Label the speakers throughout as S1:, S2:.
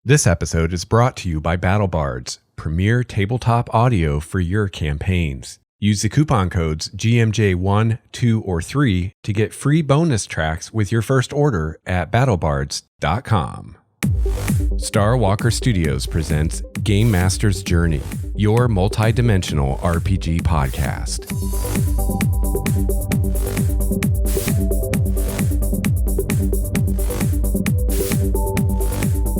S1: This episode is brought to you by BattleBards, premier tabletop audio for your campaigns. Use the coupon codes GMJ1, 2, or 3 to get free bonus tracks with your first order at battlebards.com. Starwalker Studios presents Game Master's Journey, your multi-dimensional RPG podcast.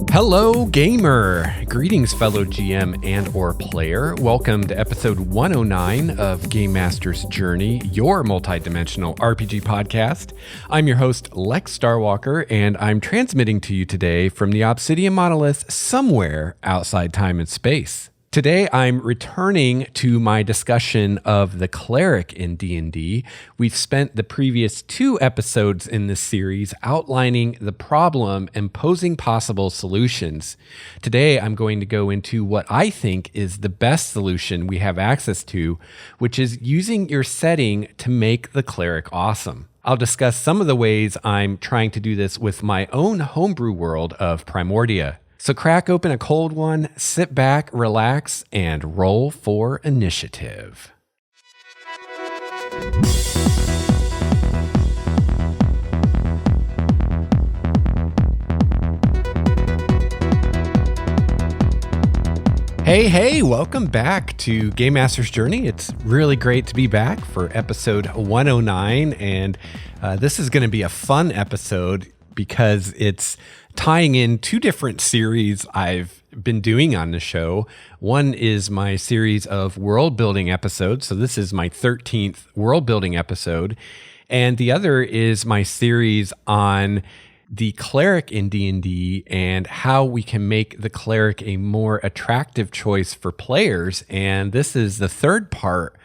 S1: Hello, gamer! Greetings, fellow GM and or player. Welcome to episode 109 of Game Master's Journey, your multi-dimensional RPG podcast. I'm your host, Lex Starwalker, and I'm transmitting to you today from the Obsidian Monolith somewhere outside time and space. Today, I'm returning to my discussion of the Cleric in D&D. We've spent the previous 2 episodes in this series outlining the problem and posing possible solutions. Today, I'm going to go into what I think is the best solution we have access to, which is using your setting to make the Cleric awesome. I'll discuss some of the ways I'm trying to do this with my own homebrew world of Primordia. So crack open a cold one, sit back, relax, and roll for initiative. Hey, welcome back to Game Master's Journey. It's really great to be back for episode 109, and this is going to be a fun episode because it's tying in 2 different series I've been doing on the show. One is my series of world building episodes. So this is my 13th world building episode. And the other is my series on the Cleric in D&D and how we can make the Cleric a more attractive choice for players. And this is the 3rd part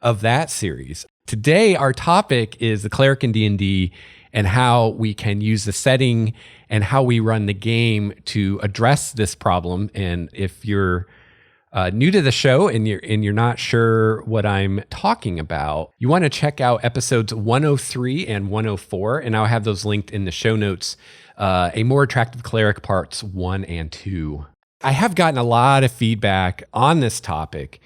S1: of that series. Today, our topic is the Cleric in D&D and how we can use the setting and how we run the game to address this problem. And if you're new to the show and you're not sure what I'm talking about, you want to check out episodes 103 and 104, and I'll have those linked in the show notes. A More Attractive Cleric parts 1 and 2. I have gotten a lot of feedback on this topic,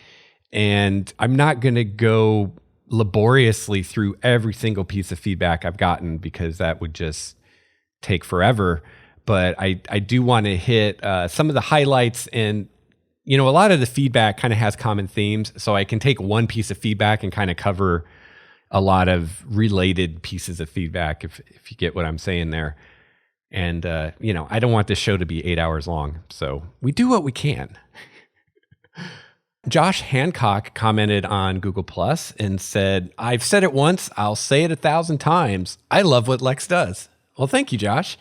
S1: and I'm not going to go laboriously through every single piece of feedback I've gotten because that would just take forever. But I do want to hit some of the highlights, and a lot of the feedback kind of has common themes, so I can take one piece of feedback and kind of cover a lot of related pieces of feedback if you get what I'm saying there. And I don't want this show to be 8 hours long, so we do what we can. Josh Hancock commented on Google Plus and said, "I've said it once, I'll say it 1,000 times. I love what Lex does." Well, thank you, Josh.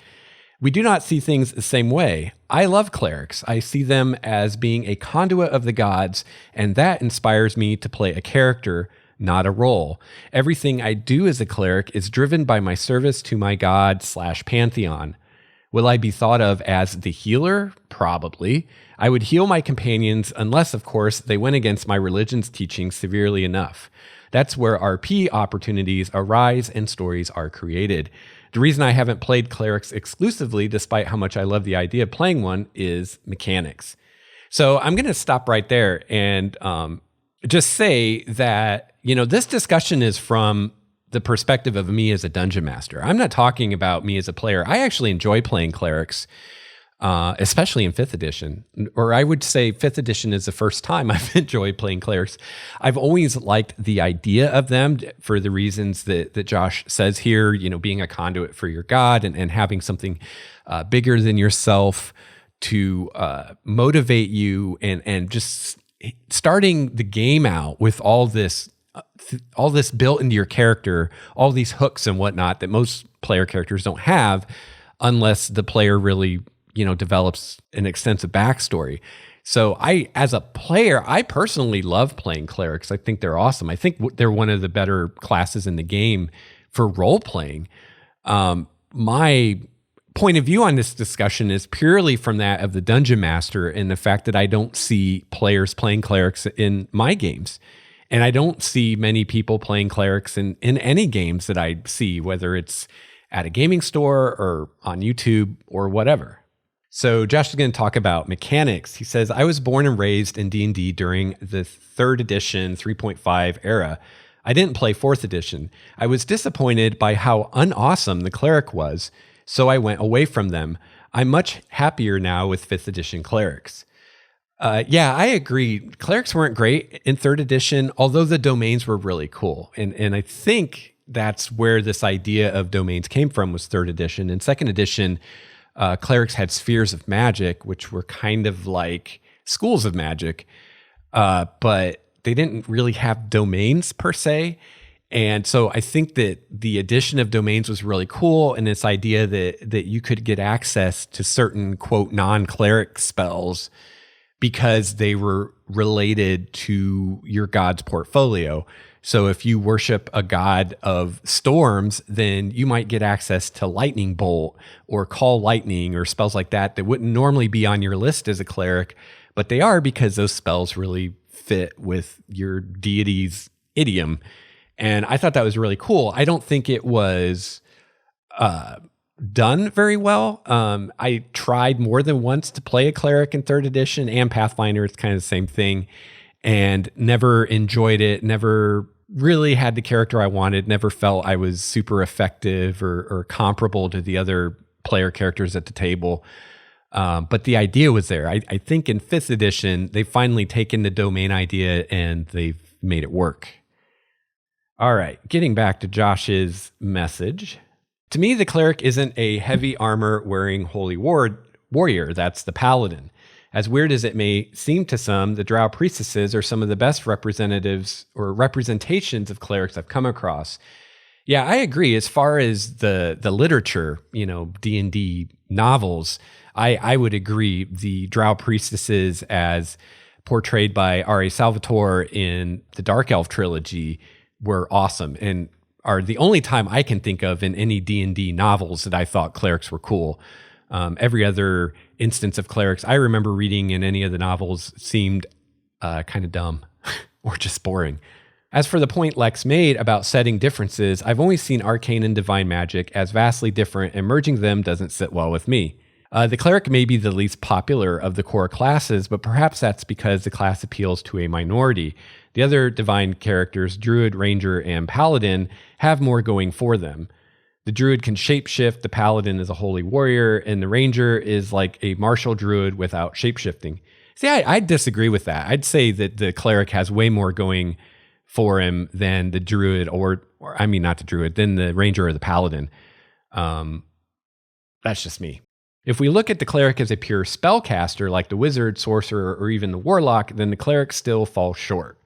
S1: We do not see things the same way. I love clerics. I see them as being a conduit of the gods, and that inspires me to play a character, not a role. Everything I do as a cleric is driven by my service to my god/pantheon. Will I be thought of as the healer? Probably. I would heal my companions unless, of course, they went against my religion's teachings severely enough. That's where RP opportunities arise and stories are created. The reason I haven't played clerics exclusively, despite how much I love the idea of playing one, is mechanics. So I'm going to stop right there and just say that, this discussion is from the perspective of me as a dungeon master. I'm not talking about me as a player. I actually enjoy playing clerics, especially in 5th edition. Or I would say 5th edition is the first time I've enjoyed playing clerics. I've always liked the idea of them for the reasons that Josh says here, being a conduit for your god and having something bigger than yourself to motivate you and just starting the game out with all this built into your character, all these hooks and whatnot that most player characters don't have unless the player really, develops an extensive backstory. So as a player, I personally love playing clerics. I think they're awesome. I think they're one of the better classes in the game for role playing. My point of view on this discussion is purely from that of the dungeon master and the fact that I don't see players playing clerics in my games. And I don't see many people playing clerics in any games that I see, whether it's at a gaming store or on YouTube or whatever. So Josh is going to talk about mechanics. He says, I was born and raised in D&D during the 3rd edition 3.5 era. I didn't play 4th edition. I was disappointed by how unawesome the Cleric was, so I went away from them. I'm much happier now with 5th edition Clerics. Yeah, I agree. Clerics weren't great in 3rd edition, although the domains were really cool. And I think that's where this idea of domains came from, was 3rd edition. In 2nd edition, Clerics had spheres of magic, which were kind of like schools of magic, but they didn't really have domains per se. And so I think that the addition of domains was really cool, and this idea that you could get access to certain, quote, non-cleric spells because they were related to your god's portfolio. So if you worship a god of storms, then you might get access to lightning bolt or call lightning or spells like that wouldn't normally be on your list as a cleric, but they are because those spells really fit with your deity's idiom. And I thought that was really cool. I don't think it was done very well. I tried more than once to play a cleric in 3rd edition and Pathfinder. It's kind of the same thing, and never enjoyed it, never really had the character I wanted, never felt I was super effective or comparable to the other player characters at the table. But the idea was there. I think in 5th edition, they've finally taken the domain idea and they've made it work. All right, getting back to Josh's message. To me, the cleric isn't a heavy armor wearing holy warrior. That's the paladin. As weird as it may seem to some, the drow priestesses are some of the best representatives or representations of clerics I've come across. Yeah, I agree. As far as the literature, D&D novels, I would agree. The drow priestesses, as portrayed by R.A. Salvatore in the Dark Elf trilogy, were awesome and are the only time I can think of in any D&D novels that I thought clerics were cool. Every other instance of clerics I remember reading in any of the novels seemed kind of dumb or just boring. As for the point Lex made about setting differences, I've only seen arcane and divine magic as vastly different, and merging them doesn't sit well with me. The cleric may be the least popular of the core classes, but perhaps that's because the class appeals to a minority. The other divine characters, Druid, Ranger, and Paladin, have more going for them. The Druid can shapeshift, the Paladin is a holy warrior, and the Ranger is like a martial Druid without shapeshifting. See, I disagree with that. I'd say that the Cleric has way more going for him than the Druid, not the Druid, than the Ranger or the Paladin. That's just me. If we look at the Cleric as a pure spellcaster, like the Wizard, Sorcerer, or even the Warlock, then the Cleric still falls short.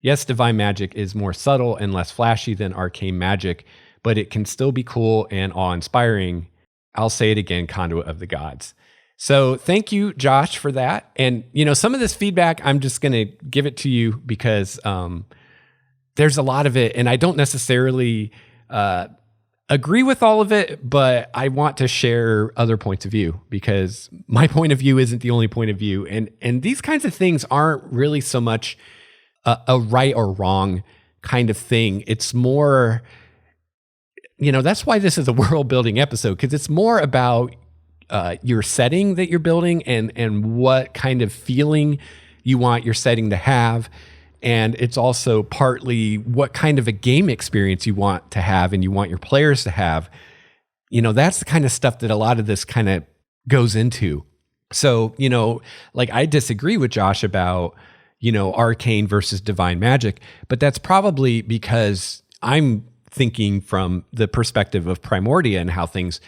S1: Yes, divine magic is more subtle and less flashy than arcane magic, but it can still be cool and awe-inspiring. I'll say it again, conduit of the gods. So thank you, Josh, for that. And, some of this feedback, I'm just going to give it to you because there's a lot of it, and I don't necessarily agree with all of it, but I want to share other points of view because my point of view isn't the only point of view. And these kinds of things aren't really so much a right or wrong kind of thing. It's more, that's why this is a world building episode, because it's more about your setting that you're building and what kind of feeling you want your setting to have. And it's also partly what kind of a game experience you want to have and you want your players to have. That's the kind of stuff that a lot of this kind of goes into. So, I disagree with Josh about, arcane versus divine magic, but that's probably because I'm thinking from the perspective of Primordia and how things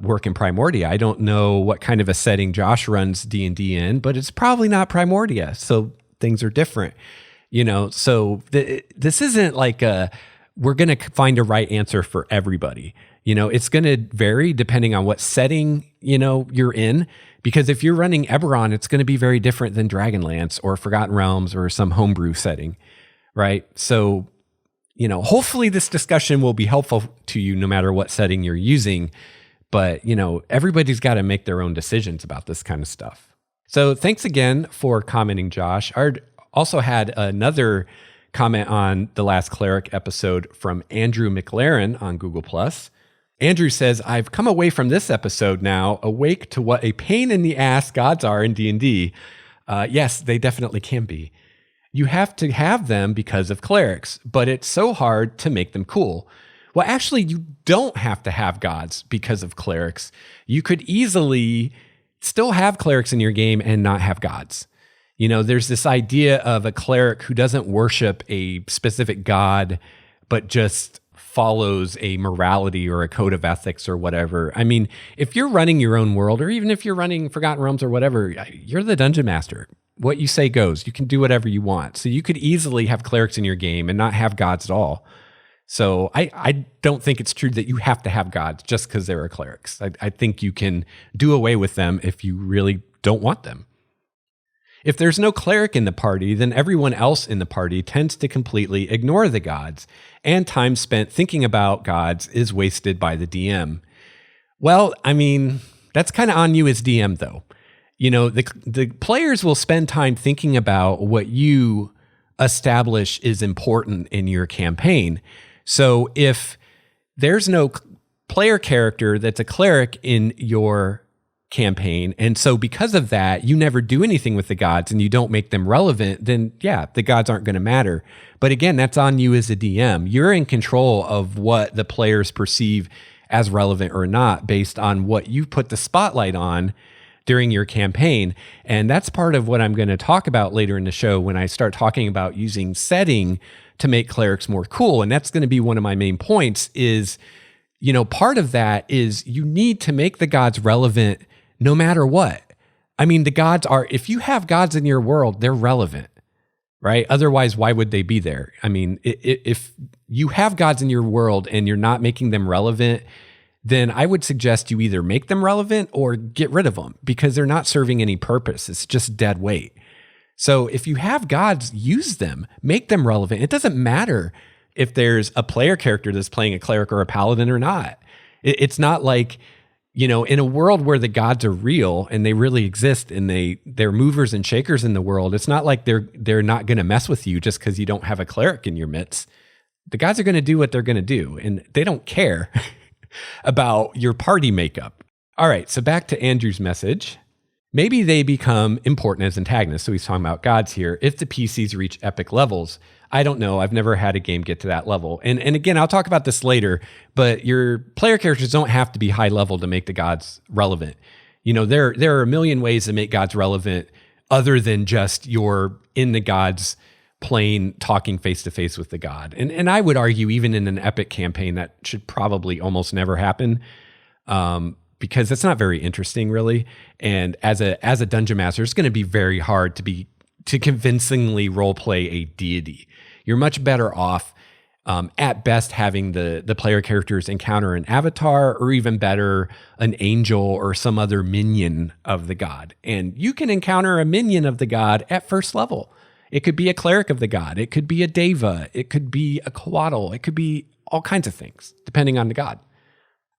S1: work in Primordia. I don't know what kind of a setting Josh runs D&D in, but it's probably not Primordia. So things are different, so this isn't like we're going to find a right answer for everybody. It's going to vary depending on what setting, you're in, because if you're running Eberron, it's going to be very different than Dragonlance or Forgotten Realms or some homebrew setting, right? So, hopefully this discussion will be helpful to you no matter what setting you're using, but, everybody's got to make their own decisions about this kind of stuff. So thanks again for commenting, Josh. I also had another comment on the last Cleric episode from Andrew McLaren on Google+. Andrew says, I've come away from this episode now, awake to what a pain in the ass gods are in D&D. Yes, they definitely can be. You have to have them because of clerics, but it's so hard to make them cool. Well, actually, you don't have to have gods because of clerics. You could easily still have clerics in your game and not have gods. You know, there's this idea of a cleric who doesn't worship a specific god, but just follows a morality or a code of ethics or whatever. I mean, if you're running your own world, or even if you're running Forgotten Realms or whatever, you're the dungeon master. What you say goes. You can do whatever you want. So you could easily have clerics in your game and not have gods at all. So I don't think it's true that you have to have gods just because there are clerics. I think you can do away with them if you really don't want them. If there's no cleric in the party, then everyone else in the party tends to completely ignore the gods, and time spent thinking about gods is wasted by the DM. Well, I mean, that's kind of on you as DM, though. You know, the players will spend time thinking about what you establish is important in your campaign. So if there's no player character that's a cleric in your campaign, and so because of that, you never do anything with the gods and you don't make them relevant, then yeah, the gods aren't going to matter. But again, that's on you as a DM. You're in control of what the players perceive as relevant or not based on what you put the spotlight on during your campaign. And that's part of what I'm going to talk about later in the show when I start talking about using setting to make clerics more cool. And that's going to be one of my main points is, you know, part of that is you need to make the gods relevant no matter what. I mean, the gods are, if you have gods in your world, they're relevant, right? Otherwise, why would they be there? I mean, if you have gods in your world and you're not making them relevant, then I would suggest you either make them relevant or get rid of them because they're not serving any purpose. It's just dead weight. So if you have gods, use them, make them relevant. It doesn't matter if there's a player character that's playing a cleric or a paladin or not. It's not like, you know, in a world where the gods are real and they really exist and they're movers and shakers in the world, it's not like they're not going to mess with you just because you don't have a cleric in your midst. The gods are going to do what they're going to do, and they don't care about your party makeup. All right, so back to Andrew's message. Maybe they become important as antagonists, so he's talking about gods here, if the PCs reach epic levels. I don't know. I've never had a game get to that level. And again, I'll talk about this later, but your player characters don't have to be high level to make the gods relevant. You know, there are a million ways to make gods relevant other than just you're in the gods plane talking face to face with the god. And I would argue even in an epic campaign that should probably almost never happen. Because it's not very interesting, really. And as a dungeon master, it's going to be very hard to convincingly role play a deity. You're much better off, at best, having the player characters encounter an avatar, or even better, an angel or some other minion of the god. And you can encounter a minion of the god at first level. It could be a cleric of the god. It could be a deva. It could be a coatl. It could be all kinds of things, depending on the god.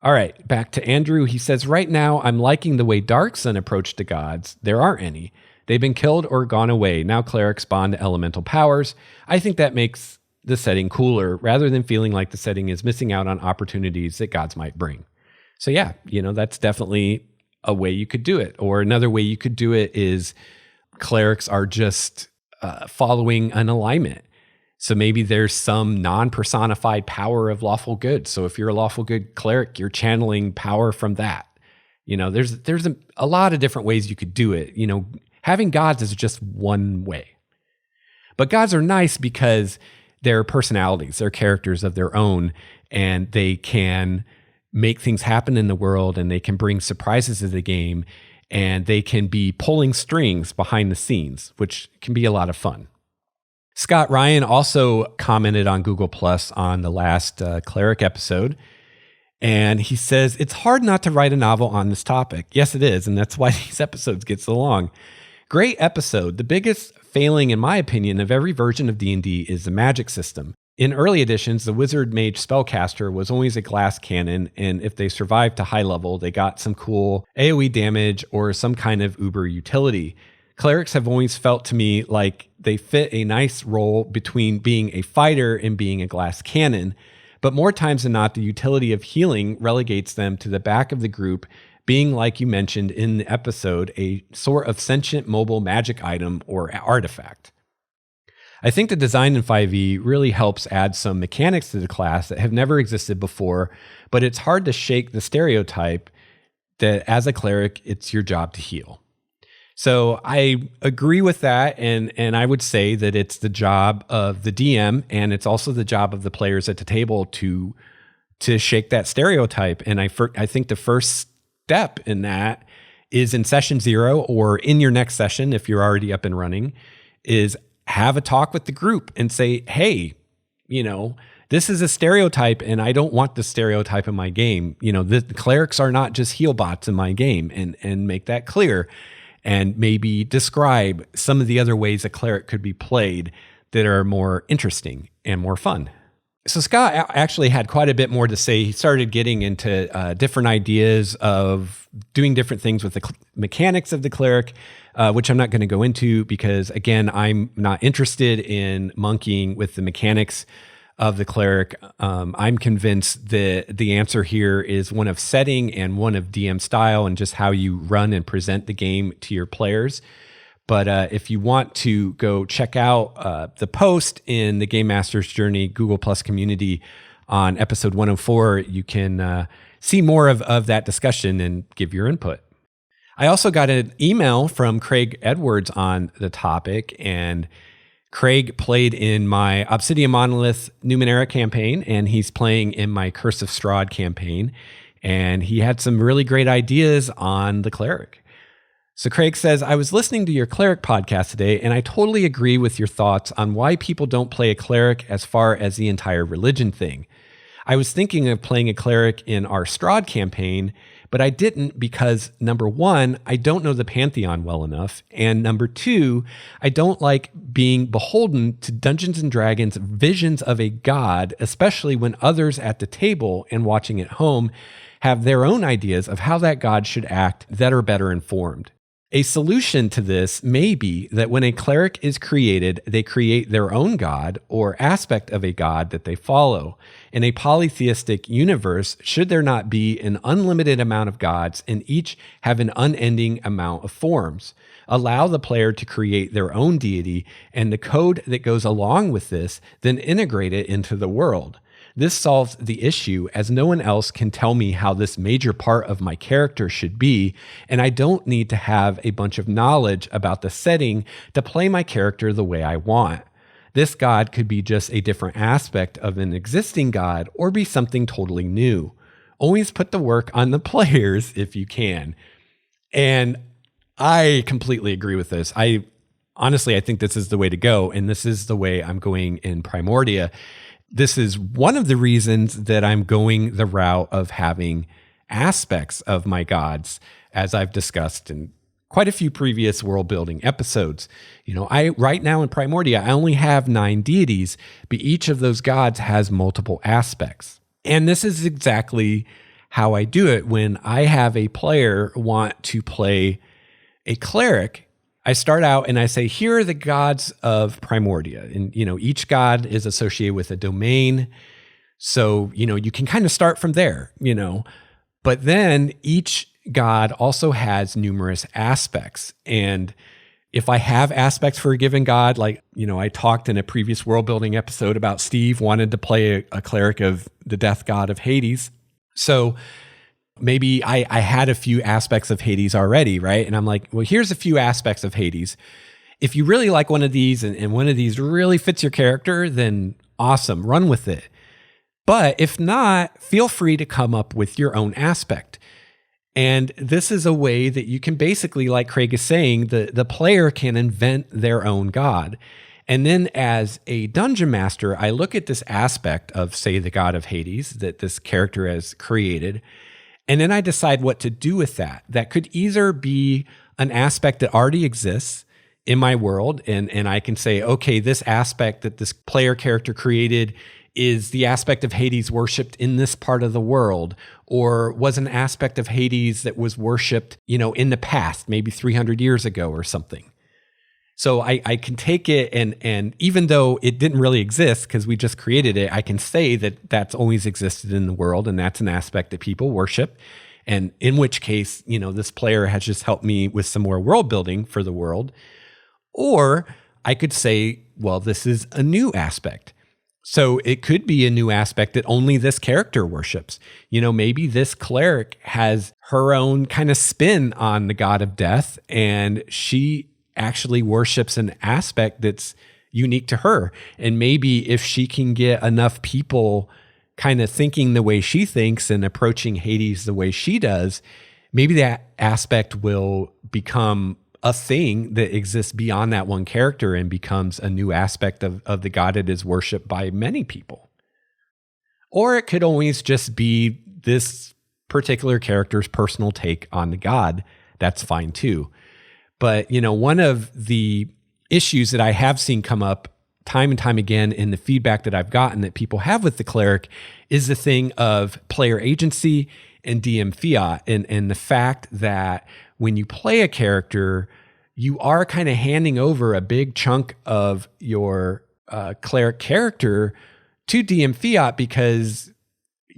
S1: All right, back to Andrew. He says, right now, I'm liking the way Dark Sun approached the gods. There aren't any. They've been killed or gone away. Now clerics bond to elemental powers. I think that makes the setting cooler rather than feeling like the setting is missing out on opportunities that gods might bring. So yeah, you know, that's definitely a way you could do it. Or another way you could do it is clerics are just following an alignment. So maybe there's some non-personified power of lawful good. So if you're a lawful good cleric, you're channeling power from that. You know, there's a lot of different ways you could do it. You know, having gods is just one way. But gods are nice because they're personalities, they're characters of their own, and they can make things happen in the world, and they can bring surprises to the game, and they can be pulling strings behind the scenes, which can be a lot of fun. Scott Ryan also commented on Google Plus on the last Cleric episode, and he says, it's hard not to write a novel on this topic. Yes, it is, and that's why these episodes get so long. Great episode. The biggest failing, in my opinion, of every version of D&D is the magic system. In early editions, the wizard mage spellcaster was always a glass cannon, and if they survived to high level, they got some cool AoE damage or some kind of uber utility. Clerics have always felt to me like they fit a nice role between being a fighter and being a glass cannon, But more times than not, the utility of healing relegates them to the back of the group, being, like you mentioned in the episode, a sort of sentient mobile magic item or artifact. I think the design in 5e really helps add some mechanics to the class that have never existed before, but it's hard to shake the stereotype that as a cleric, it's your job to heal. So I agree with that, and I would say that it's the job of the DM, and it's also the job of the players at the table to shake that stereotype. And I think the first step in that is in session 0 or in your next session, if you're already up and running, is have a talk with the group and say, hey, this is a stereotype and I don't want this stereotype in my game. The clerics are not just heal bots in my game, and make that clear. And maybe describe some of the other ways a cleric could be played that are more interesting and more fun. So Scott actually had quite a bit more to say. He started getting into different ideas of doing different things with the mechanics of the cleric, which I'm not going to go into because, again, I'm not interested in monkeying with the mechanics of the cleric. I'm convinced that the answer here is one of setting and one of DM style and just how you run and present the game to your players. But if you want to go check out the post in the Game Master's Journey Google Plus community on episode 104, you can see more of that discussion and give your input. I also got an email from Craig Edwards on the topic, and Craig played in my Obsidian Monolith Numenera campaign, and he's playing in my Curse of Strahd campaign, and he had some really great ideas on the cleric. So Craig says, I was listening to your cleric podcast today, and I totally agree with your thoughts on why people don't play a cleric as far as the entire religion thing. I was thinking of playing a cleric in our Strahd campaign, but I didn't because, number one, I don't know the Pantheon well enough, and number two, I don't like being beholden to Dungeons & Dragons' visions of a god, especially when others at the table and watching at home have their own ideas of how that god should act that are better informed. A solution to this may be that when a cleric is created, they create their own god or aspect of a god that they follow. In a polytheistic universe, should there not be an unlimited amount of gods and each have an unending amount of forms? Allow the player to create their own deity and the code that goes along with this, then integrate it into the world. This solves the issue as no one else can tell me how this major part of my character should be, and I don't need to have a bunch of knowledge about the setting to play my character the way I want. This god could be just a different aspect of an existing god or be something totally new. Always put the work on the players if you can. And I completely agree with this. Honestly, I think this is the way to go, and this is the way I'm going in Primordia. This is one of the reasons that I'm going the route of having aspects of my gods, as I've discussed in quite a few previous world building episodes. Right now in Primordia, I only have 9 deities, but each of those gods has multiple aspects. And this is exactly how I do it. When I have a player want to play a cleric, I start out and I say, here are the gods of Primordia. And, each god is associated with a domain. So, you can kind of start from there, But then each god also has numerous aspects. And if I have aspects for a given god, like, I talked in a previous world building episode about Steve wanted to play a cleric of the death god of Hades. So maybe I had a few aspects of Hades already, right? And I'm like, well, here's a few aspects of Hades. If you really like one of these and one of these really fits your character, then awesome, run with it. But if not, feel free to come up with your own aspect. And this is a way that you can basically, like Craig is saying, the player can invent their own god. And then as a dungeon master, I look at this aspect of, say, the god of Hades that this character has created, and then I decide what to do with that. That could either be an aspect that already exists in my world, and I can say, okay, this aspect that this player character created is the aspect of Hades worshipped in this part of the world, or was an aspect of Hades that was worshipped, in the past, maybe 300 years ago or something. So I can take it and even though it didn't really exist because we just created it, I can say that that's always existed in the world and that's an aspect that people worship. And in which case, this player has just helped me with some more world building for the world. Or I could say, well, this is a new aspect. So it could be a new aspect that only this character worships. Maybe this cleric has her own kind of spin on the god of death, and she actually worships an aspect that's unique to her. And maybe if she can get enough people kind of thinking the way she thinks and approaching Hades the way she does, maybe that aspect will become a thing that exists beyond that one character and becomes a new aspect of the god that is worshipped by many people. Or it could always just be this particular character's personal take on the god. That's fine too. But, one of the issues that I have seen come up time and time again in the feedback that I've gotten that people have with the cleric is the thing of player agency and DM fiat, and the fact that when you play a character, you are kind of handing over a big chunk of your cleric character to DM fiat because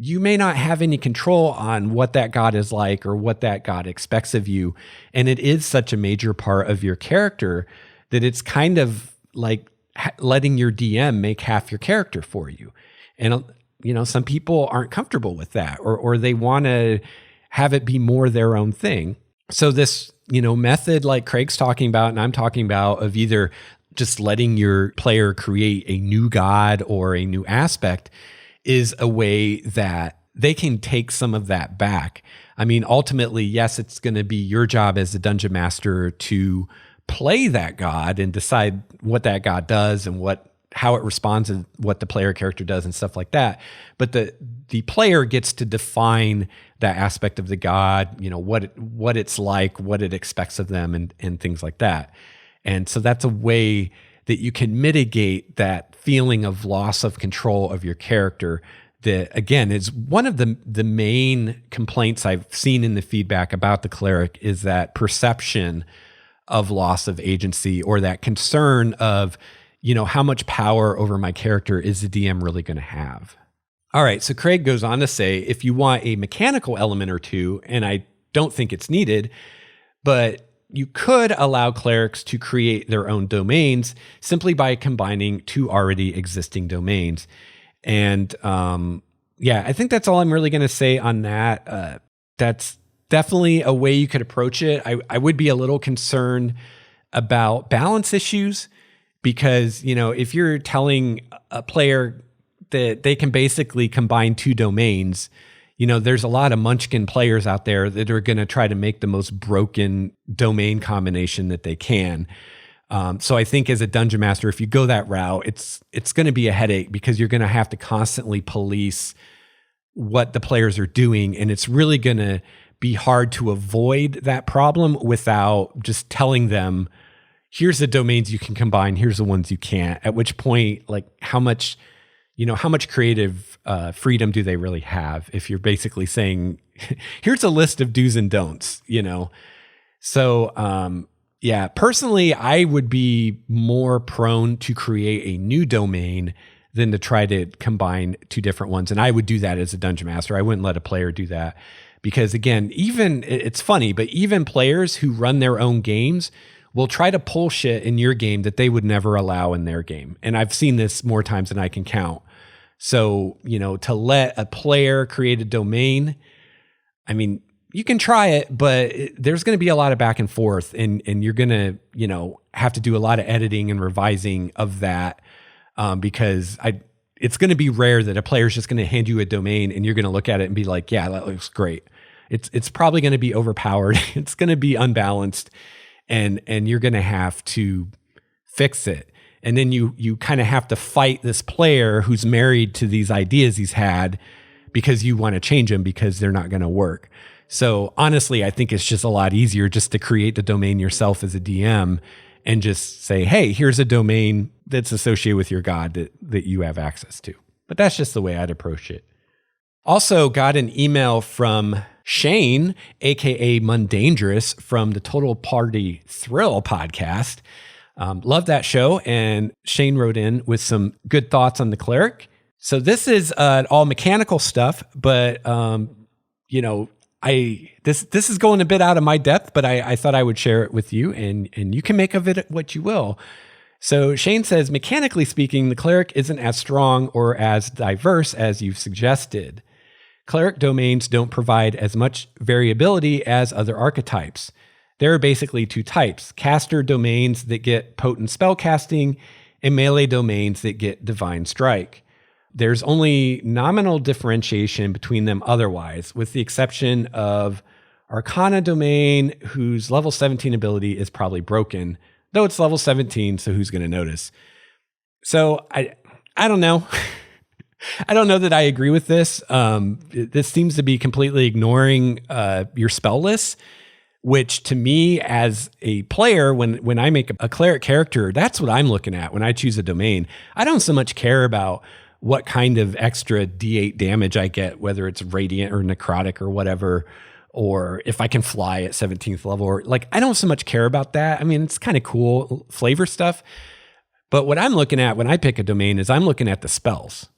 S1: you may not have any control on what that god is like or what that god expects of you. And it is such a major part of your character that it's kind of like letting your DM make half your character for you. And, some people aren't comfortable with that or they want to have it be more their own thing. So this, method like Craig's talking about and I'm talking about of either just letting your player create a new god or a new aspect is a way that they can take some of that back. I mean, ultimately, yes, it's going to be your job as a dungeon master to play that god and decide what that god does and how it responds and what the player character does and stuff like that. But the player gets to define that aspect of the god, what it's like, what it expects of them and things like that. And so that's a way that you can mitigate that feeling of loss of control of your character that, again, is one of the main complaints I've seen in the feedback about the cleric is that perception of loss of agency or that concern of, how much power over my character is the DM really going to have? All right, so Craig goes on to say, if you want a mechanical element or two, and I don't think it's needed, but you could allow clerics to create their own domains simply by combining two already existing domains. And I think that's all I'm really going to say on that. That's definitely a way you could approach it. I would be a little concerned about balance issues because, if you're telling a player that they can basically combine two domains, there's a lot of munchkin players out there that are going to try to make the most broken domain combination that they can. So I think as a dungeon master, if you go that route, it's going to be a headache because you're going to have to constantly police what the players are doing. And it's really going to be hard to avoid that problem without just telling them, here's the domains you can combine, here's the ones you can't. At which point, like how much creative freedom do they really have if you're basically saying, here's a list of do's and don'ts, So, personally, I would be more prone to create a new domain than to try to combine two different ones. And I would do that as a dungeon master. I wouldn't let a player do that because, again, it's funny, but even players who run their own games will try to pull shit in your game that they would never allow in their game. And I've seen this more times than I can count. So, to let a player create a domain, I mean, you can try it, but there's going to be a lot of back and forth and you're going to, have to do a lot of editing and revising of that because it's going to be rare that a player's just going to hand you a domain and you're going to look at it and be like, yeah, that looks great. It's probably going to be overpowered. It's going to be unbalanced and you're going to have to fix it. And then you kind of have to fight this player who's married to these ideas he's had because you want to change them because they're not going to work. So honestly, I think it's just a lot easier just to create the domain yourself as a DM and just say, hey, here's a domain that's associated with your god that you have access to. But that's just the way I'd approach it. Also got an email from Shane, aka Mundangerous, from the Total Party Thrill podcast. Love that show. And Shane wrote in with some good thoughts on the Cleric. So this is all mechanical stuff, but this is going a bit out of my depth, but I thought I would share it with you, and you can make of it what you will. So Shane says, mechanically speaking, the Cleric isn't as strong or as diverse as you've suggested. Cleric domains don't provide as much variability as other archetypes. There are basically two types: caster domains that get potent spell casting and melee domains that get divine strike. There's only nominal differentiation between them otherwise, with the exception of Arcana domain, whose level 17 ability is probably broken, though it's level 17, so who's going to notice? So I don't know. I don't know that I agree with this. This seems to be completely ignoring your spell list, which to me as a player, when I make a cleric character, that's what I'm looking at when I choose a domain. I don't so much care about what kind of extra D8 damage I get, whether it's radiant or necrotic or whatever, or if I can fly at 17th level, or I don't so much care about that. I mean, it's kind of cool flavor stuff. But what I'm looking at when I pick a domain is I'm looking at the spells.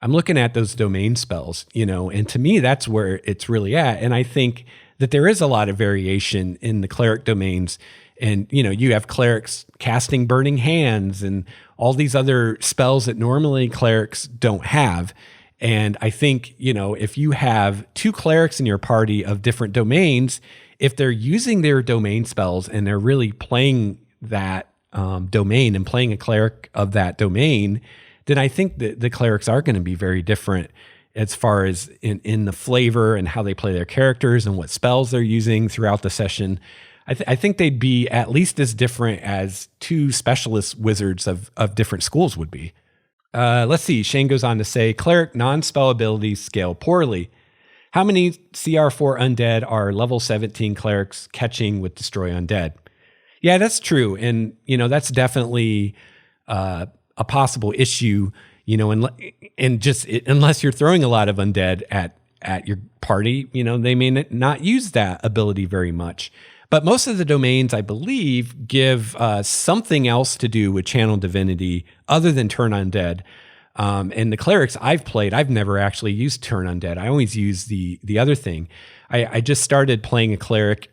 S1: I'm looking at those domain spells, and to me, that's where it's really at. And I think that there is a lot of variation in the cleric domains. And, you have clerics casting burning hands and all these other spells that normally clerics don't have. And I think, if you have two clerics in your party of different domains, if they're using their domain spells and they're really playing that domain and playing a cleric of that domain, then I think that the clerics are going to be very different as far as in the flavor and how they play their characters and what spells they're using throughout the session. I think they'd be at least as different as two specialist wizards of different schools would be. Let's see. Shane goes on to say, cleric non-spell abilities scale poorly. How many CR4 undead are level 17 clerics catching with Destroy Undead? Yeah, that's true. And, that's definitely a possible issue, and just unless you're throwing a lot of undead at your party, they may not use that ability very much. But most of the domains, I believe, give something else to do with Channel Divinity other than Turn Undead. And the clerics I've played, I've never actually used Turn Undead. I always use the other thing. I just started playing a cleric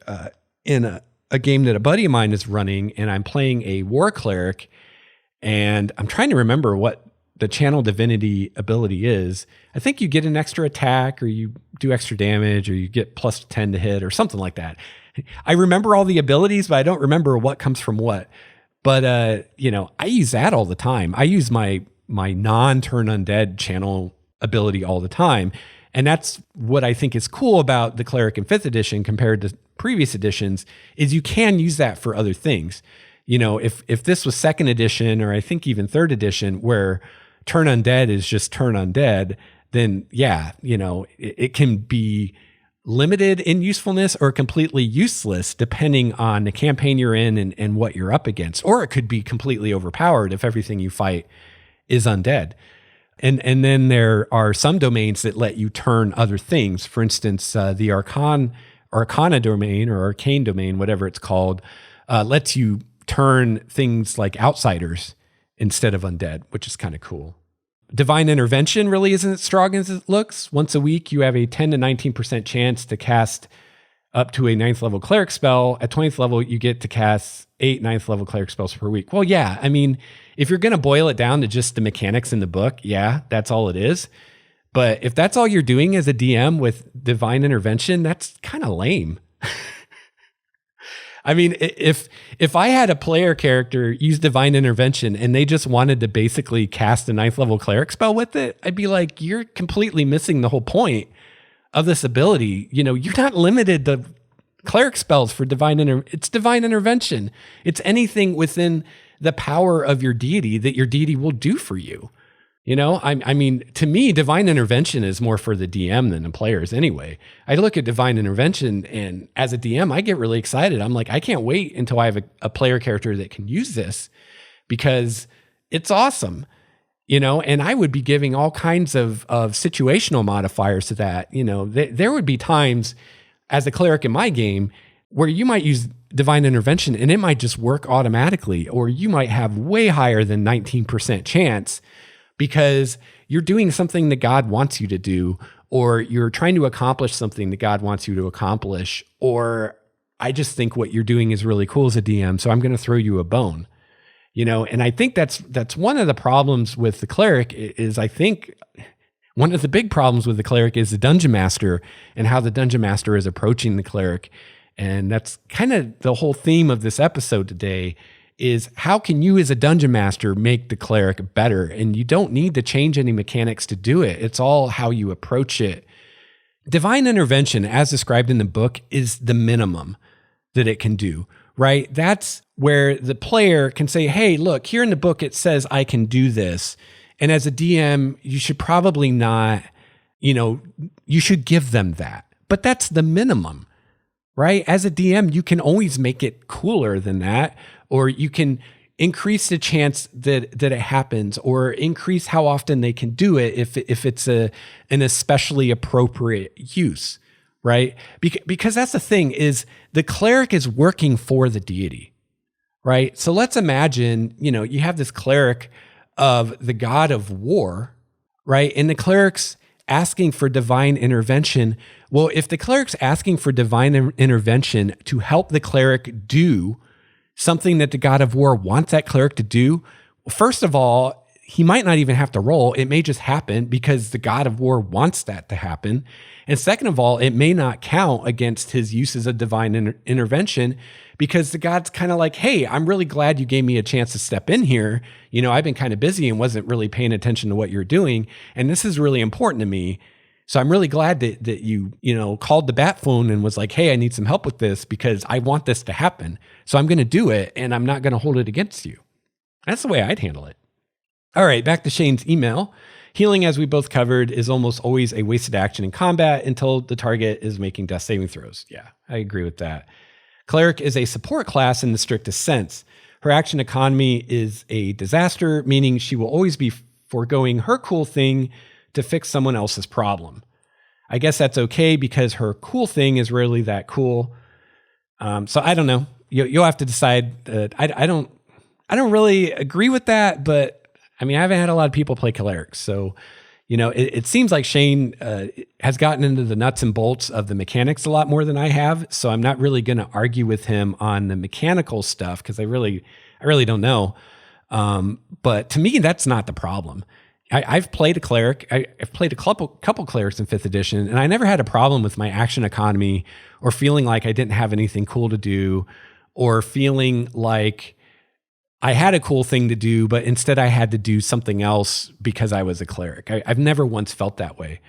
S1: in a game that a buddy of mine is running, and I'm playing a war cleric, and I'm trying to remember what the Channel Divinity ability is. I think you get an extra attack, or you do extra damage, or you get plus 10 to hit, or something like that. I remember all the abilities, but I don't remember what comes from what. But, I use that all the time. I use my non-turn undead channel ability all the time. And that's what I think is cool about the Cleric in 5th edition compared to previous editions, is you can use that for other things. If this was 2nd edition, or I think even 3rd edition, where turn undead is just turn undead, then yeah, it can be limited in usefulness or completely useless depending on the campaign you're in and what you're up against. Or it could be completely overpowered if everything you fight is undead. And then there are some domains that let you turn other things. For instance, the Arcana domain or Arcane domain, whatever it's called, lets you turn things like outsiders instead of undead, which is kind of cool. Divine Intervention really isn't as strong as it looks. Once a week, you have a 10 to 19% chance to cast up to a 9th level cleric spell. At 20th level, you get to cast 8 9th level cleric spells per week. Well, yeah, I mean, if you're going to boil it down to just the mechanics in the book, yeah, that's all it is. But if that's all you're doing as a DM with Divine Intervention, that's kind of lame. I mean, if I had a player character use Divine Intervention and they just wanted to basically cast a 9th level cleric spell with it, I'd be like, you're completely missing the whole point of this ability. You're not limited to cleric spells for it's Divine Intervention. It's anything within the power of your deity that your deity will do for you. I mean, to me, Divine Intervention is more for the DM than the players anyway. I look at Divine Intervention, and as a DM, I get really excited. I'm like, I can't wait until I have a player character that can use this, because it's awesome. And I would be giving all kinds of situational modifiers to that. There would be times as a cleric in my game where you might use divine intervention and it might just work automatically, or you might have way higher than 19% chance because you're doing something that God wants you to do, or you're trying to accomplish something that God wants you to accomplish, or I just think what you're doing is really cool as a DM, so I'm going to throw you a bone. And I think that's one of the problems with the cleric is I think one of the big problems with the cleric is the dungeon master and how the dungeon master is approaching the cleric. And that's kind of the whole theme of this episode today is how can you as a dungeon master make the cleric better? And you don't need to change any mechanics to do it. It's all how you approach it. Divine intervention, as described in the book, is the minimum that it can do, right? That's where the player can say, hey, look, here in the book, it says I can do this. And as a DM, you should probably not, you should give them that. But that's the minimum, right? As a DM, you can always make it cooler than that, or you can increase the chance that it happens, or increase how often they can do it if it's an especially appropriate use, right? Because that's the thing is the cleric is working for the deity, right? So let's imagine, you have this cleric of the god of war, right? And the cleric's asking for divine intervention. Well, if the cleric's asking for divine intervention to help the cleric do something that the god of war wants that cleric to do, first of all, he might not even have to roll. It may just happen because the god of war wants that to happen. And second of all, it may not count against his uses of divine intervention because the god's kind of like, hey, I'm really glad you gave me a chance to step in here. I've been kind of busy and wasn't really paying attention to what you're doing. And this is really important to me. So I'm really glad that you called the bat phone and was like, hey, I need some help with this because I want this to happen. So I'm going to do it and I'm not going to hold it against you. That's the way I'd handle it. All right, back to Shane's email. Healing, as we both covered, is almost always a wasted action in combat until the target is making death saving throws. Yeah, I agree with that. Cleric is a support class in the strictest sense. Her action economy is a disaster, meaning she will always be foregoing her cool thing to fix someone else's problem. I guess that's okay because her cool thing is rarely that cool. So I don't know. You'll have to decide. I don't really agree with that, but I haven't had a lot of people play Clerics. So, it seems like Shane has gotten into the nuts and bolts of the mechanics a lot more than I have. So I'm not really going to argue with him on the mechanical stuff because I really don't know. But to me, that's not the problem. I've played a cleric. I've played a couple clerics in 5th edition, and I never had a problem with my action economy or feeling like I didn't have anything cool to do or feeling like I had a cool thing to do, but instead I had to do something else because I was a cleric. I've never once felt that way.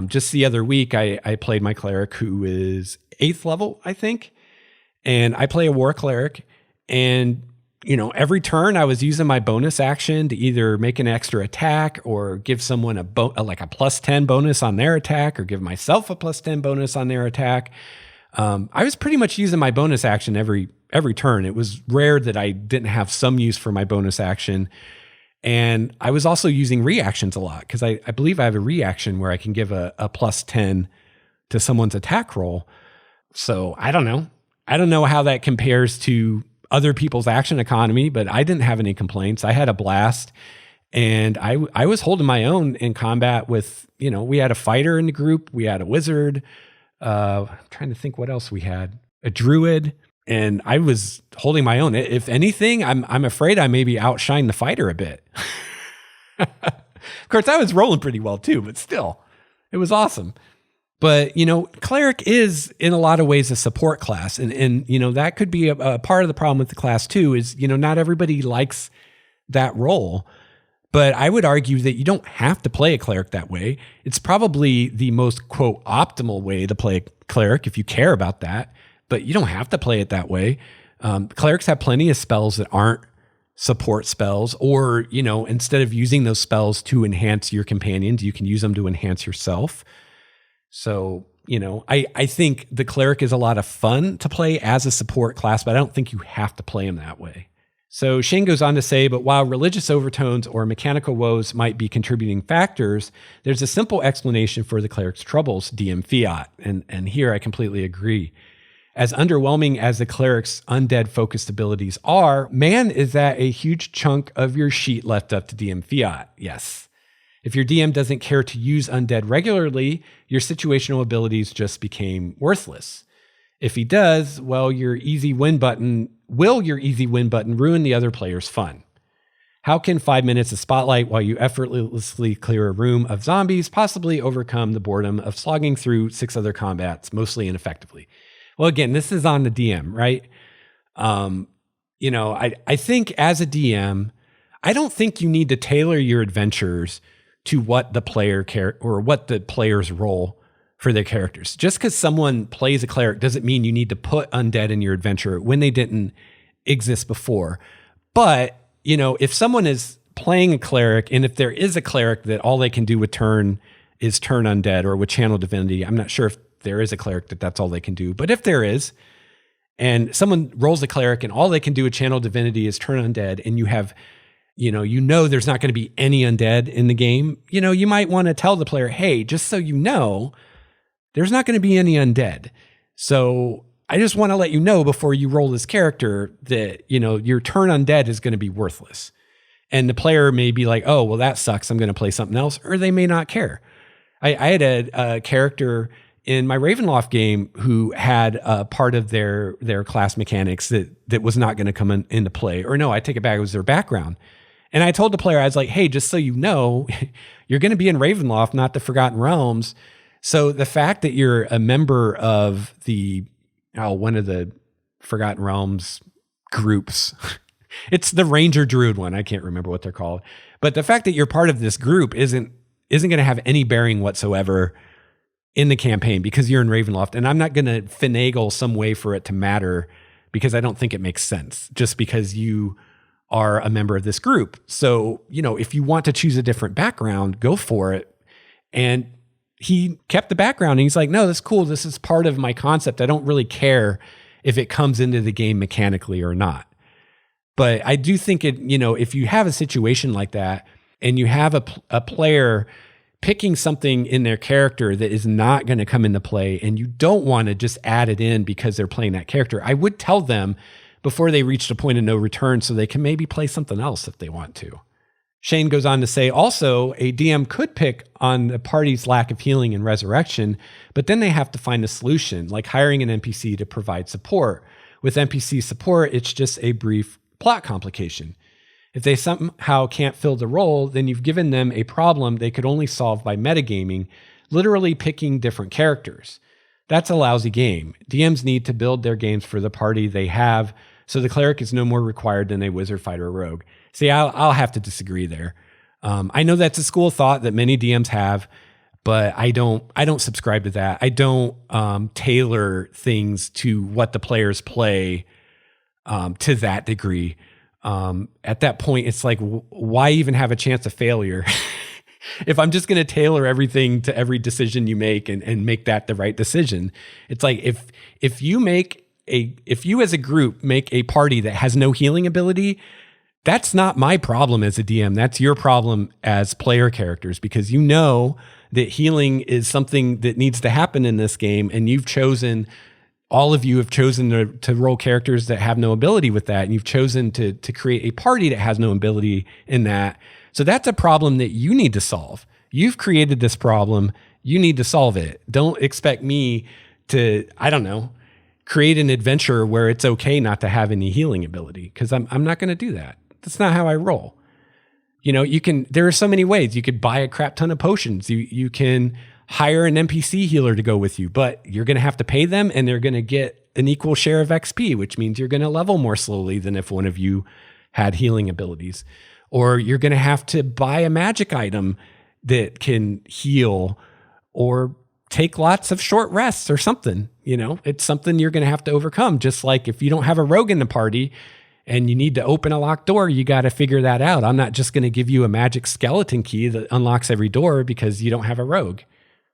S1: Just the other week, I played my cleric who is 8th level, I think, and I play a war cleric, and every turn I was using my bonus action to either make an extra attack or give someone a +10 bonus on their attack or give myself a +10 bonus on their attack. I was pretty much using my bonus action every turn. It was rare that I didn't have some use for my bonus action. And I was also using reactions a lot because I believe I have a reaction where I can give a +10 to someone's attack roll. So I don't know. I don't know how that compares to other people's action economy, but I didn't have any complaints. I had a blast. And I was holding my own in combat with, we had a fighter in the group. We had a wizard. I'm trying to think what else we had. A druid. And I was holding my own. If anything, I'm afraid I maybe outshined the fighter a bit. Of course, I was rolling pretty well too, but still, it was awesome. But, cleric is in a lot of ways a support class. And that could be a part of the problem with the class too is, not everybody likes that role. But I would argue that you don't have to play a cleric that way. It's probably the most, quote, optimal way to play a cleric if you care about that. But you don't have to play it that way. Clerics have plenty of spells that aren't support spells, or, instead of using those spells to enhance your companions, you can use them to enhance yourself. So, I think the cleric is a lot of fun to play as a support class, but I don't think you have to play him that way. So Shane goes on to say, but while religious overtones or mechanical woes might be contributing factors, there's a simple explanation for the cleric's troubles, DM fiat. And here I completely agree. As underwhelming as the Cleric's undead-focused abilities are, man, is that a huge chunk of your sheet left up to DM Fiat. Yes. If your DM doesn't care to use undead regularly, your situational abilities just became worthless. If he does, well, your easy win button ruin the other player's fun? How can 5 minutes of spotlight while you effortlessly clear a room of zombies possibly overcome the boredom of slogging through 6 other combats, mostly ineffectively? Well, again, this is on the DM, right? I think as a DM, I don't think you need to tailor your adventures to what the player or what the player's role for their characters. Just because someone plays a cleric doesn't mean you need to put undead in your adventure when they didn't exist before. But, if someone is playing a cleric, and if there is a cleric that all they can do with turn is turn undead, or with channel divinity, I'm not sure if there is a cleric that's all they can do. But if there is, and someone rolls a cleric and all they can do with channel divinity is turn undead, and you have, there's not going to be any undead in the game, you might want to tell the player, hey, just so you know, there's not going to be any undead. So I just want to let you know before you roll this character that, your turn undead is going to be worthless. And the player may be like, oh, well, that sucks, I'm going to play something else. Or they may not care. I had a character in my Ravenloft game who had a part of their class mechanics that was not going to come into play. Or no, I take it back, it was their background. And I told the player, I was like, hey, just so you know, you're going to be in Ravenloft, not the Forgotten Realms. So the fact that you're a member of one of the Forgotten Realms groups, it's the Ranger Druid one, I can't remember what they're called. But the fact that you're part of this group isn't going to have any bearing whatsoever in the campaign because you're in Ravenloft. And I'm not going to finagle some way for it to matter because I don't think it makes sense just because you are a member of this group. So, if you want to choose a different background, go for it. And he kept the background and he's like, no, that's cool. This is part of my concept. I don't really care if it comes into the game mechanically or not. But I do think if you have a situation like that and you have a player picking something in their character that is not going to come into play and you don't want to just add it in because they're playing that character, I would tell them before they reach the point of no return so they can maybe play something else if they want to. Shane goes on to say, also, a DM could pick on the party's lack of healing and resurrection, but then they have to find a solution, like hiring an NPC to provide support. With NPC support, it's just a brief plot complication. If they somehow can't fill the role, then you've given them a problem they could only solve by metagaming, literally picking different characters. That's a lousy game. DMs need to build their games for the party they have, so the cleric is no more required than a wizard, fighter, or rogue. See, I'll have to disagree there. I know that's a school of thought that many DMs have, but I don't subscribe to that. I don't tailor things to what the players play to that degree. At that point, it's like, why even have a chance of failure? If I'm just going to tailor everything to every decision you make and make that the right decision, it's like if you as a group make a party that has no healing ability, that's not my problem as a DM. That's your problem as player characters, because you know that healing is something that needs to happen in this game, and all of you have chosen to roll characters that have no ability with that, and you've chosen to create a party that has no ability in that. So that's a problem that you need to solve. You've created this problem. You need to solve it. Don't expect me to, create an adventure where it's okay not to have any healing ability, because I'm not going to do that. That's not how I roll. There are so many ways. You could buy a crap ton of potions. You can hire an NPC healer to go with you, but you're going to have to pay them and they're going to get an equal share of XP, which means you're going to level more slowly than if one of you had healing abilities. Or you're going to have to buy a magic item that can heal or take lots of short rests or something. It's something you're going to have to overcome. Just like if you don't have a rogue in the party and you need to open a locked door, you got to figure that out. I'm not just going to give you a magic skeleton key that unlocks every door because you don't have a rogue.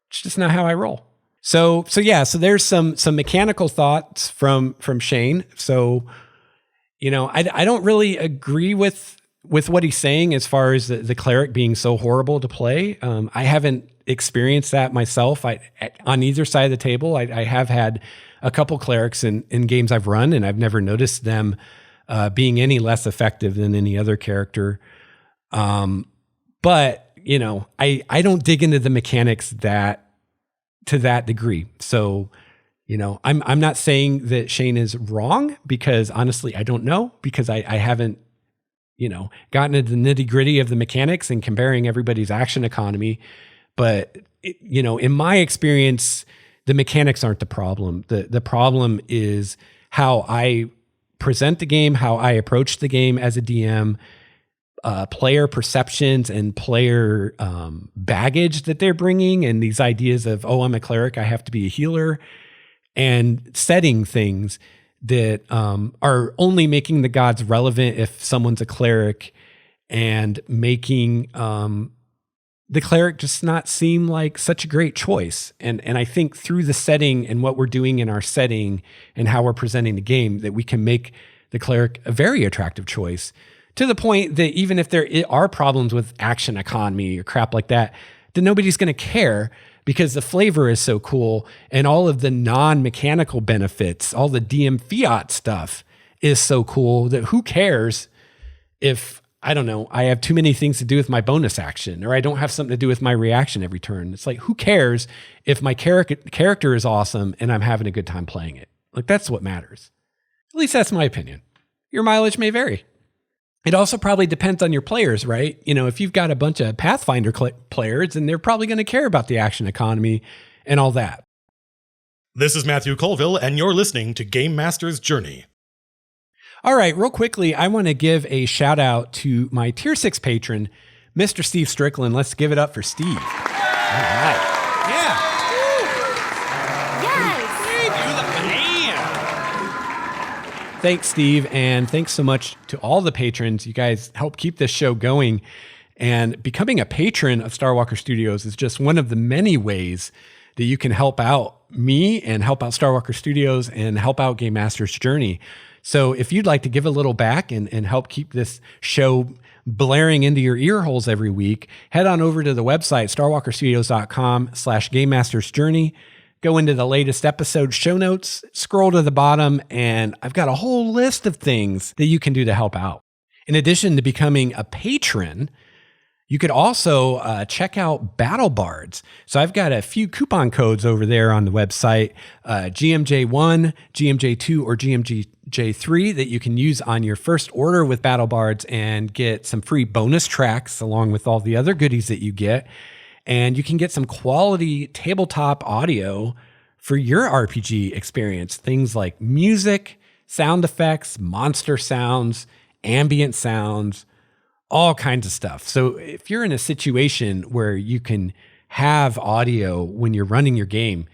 S1: It's just not how I roll. So there's some mechanical thoughts from Shane. So, I don't really agree with what he's saying as far as the cleric being so horrible to play. I haven't experienced that myself. On either side of the table, I have had a couple clerics in games I've run, and I've never noticed them being any less effective than any other character. But you know, I don't dig into the mechanics to that degree. So, you know, I'm not saying that Shane is wrong, because honestly, I don't know, because I haven't, you know, gotten into the nitty gritty of the mechanics and comparing everybody's action economy. But, you know, in my experience, the mechanics aren't the problem. The problem is how I present the game, how I approach the game as a DM, player perceptions and player baggage that they're bringing, and these ideas of, oh, I'm a cleric, I have to be a healer, and setting things that are only making the gods relevant if someone's a cleric, and making the cleric just not seem like such a great choice. And I think through the setting and what we're doing in our setting and how we're presenting the game, that we can make the cleric a very attractive choice, to the point that even if there are problems with action economy or crap like that, then nobody's going to care, because the flavor is so cool, and all of the non-mechanical benefits, all the DM fiat stuff is so cool, that who cares if, I don't know, I have too many things to do with my bonus action, or I don't have something to do with my reaction every turn. It's like, who cares if my character is awesome and I'm having a good time playing it? Like, that's what matters. At least that's my opinion. Your mileage may vary. It also probably depends on your players, right? You know, if you've got a bunch of Pathfinder players, then they're probably going to care about the action economy and all that.
S2: This is Matthew Colville, and you're listening to Game Master's Journey.
S1: All right, real quickly, I want to give a shout out to my Tier 6 patron, Mr. Steve Strickland. Let's give it up for Steve. All right. Yeah. Thanks, Steve, and thanks so much to all the patrons. You guys help keep this show going, and becoming a patron of Starwalker Studios is just one of the many ways that you can help out me and help out Starwalker Studios and help out Game Master's Journey. So if you'd like to give a little back and help keep this show blaring into your ear holes every week, head on over to the website, starwalkerstudios.com/Game Master's Journey. Go into the latest episode show notes, scroll to the bottom, and I've got a whole list of things that you can do to help out. In addition to becoming a patron, you could also check out Battle Bards. So I've got a few coupon codes over there on the website, GMJ1, GMJ2, or GMJ3 that you can use on your first order with Battle Bards and get some free bonus tracks along with all the other goodies that you get. And you can get some quality tabletop audio for your RPG experience. Things like music, sound effects, monster sounds, ambient sounds, all kinds of stuff. So if you're in a situation where you can have audio when you're running your game,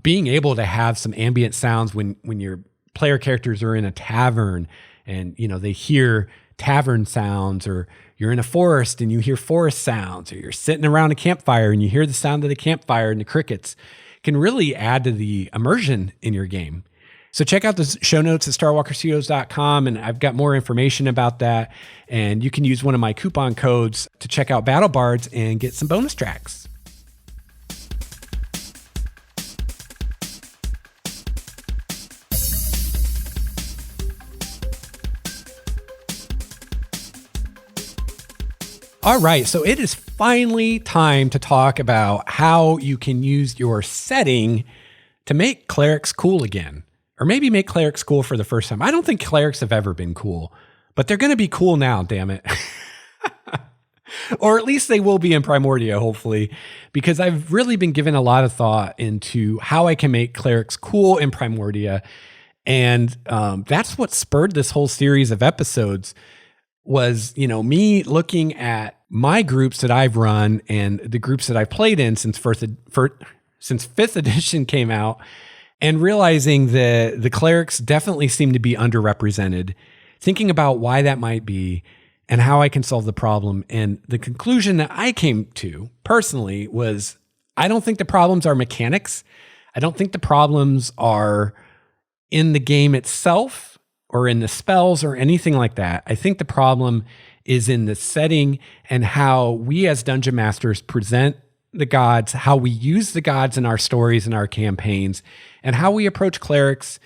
S1: being able to have some ambient sounds when your player characters are in a tavern and, you know, they hear tavern sounds, or you're in a forest and you hear forest sounds, or you're sitting around a campfire and you hear the sound of the campfire and the crickets, can really add to the immersion in your game. So check out the show notes at starwalkerstudios.com, and I've got more information about that. And you can use one of my coupon codes to check out Battle Bards and get some bonus tracks. All right, so it is finally time to talk about how you can use your setting to make clerics cool again, or maybe make clerics cool for the first time. I don't think clerics have ever been cool, but they're going to be cool now, damn it. Or at least they will be in Primordia, hopefully, because I've really been giving a lot of thought into how I can make clerics cool in Primordia. And that's what spurred this whole series of episodes. Was, you know, me looking at my groups that I've run and the groups that I've played in since fifth edition came out, and realizing that the clerics definitely seem to be underrepresented, thinking about why that might be and how I can solve the problem. And the conclusion that I came to personally was, I don't think the problems are mechanics. I don't think the problems are in the game itself or in the spells or anything like that. I think the problem is in the setting and how we as dungeon masters present the gods, how we use the gods in our stories and our campaigns, and how we approach clerics,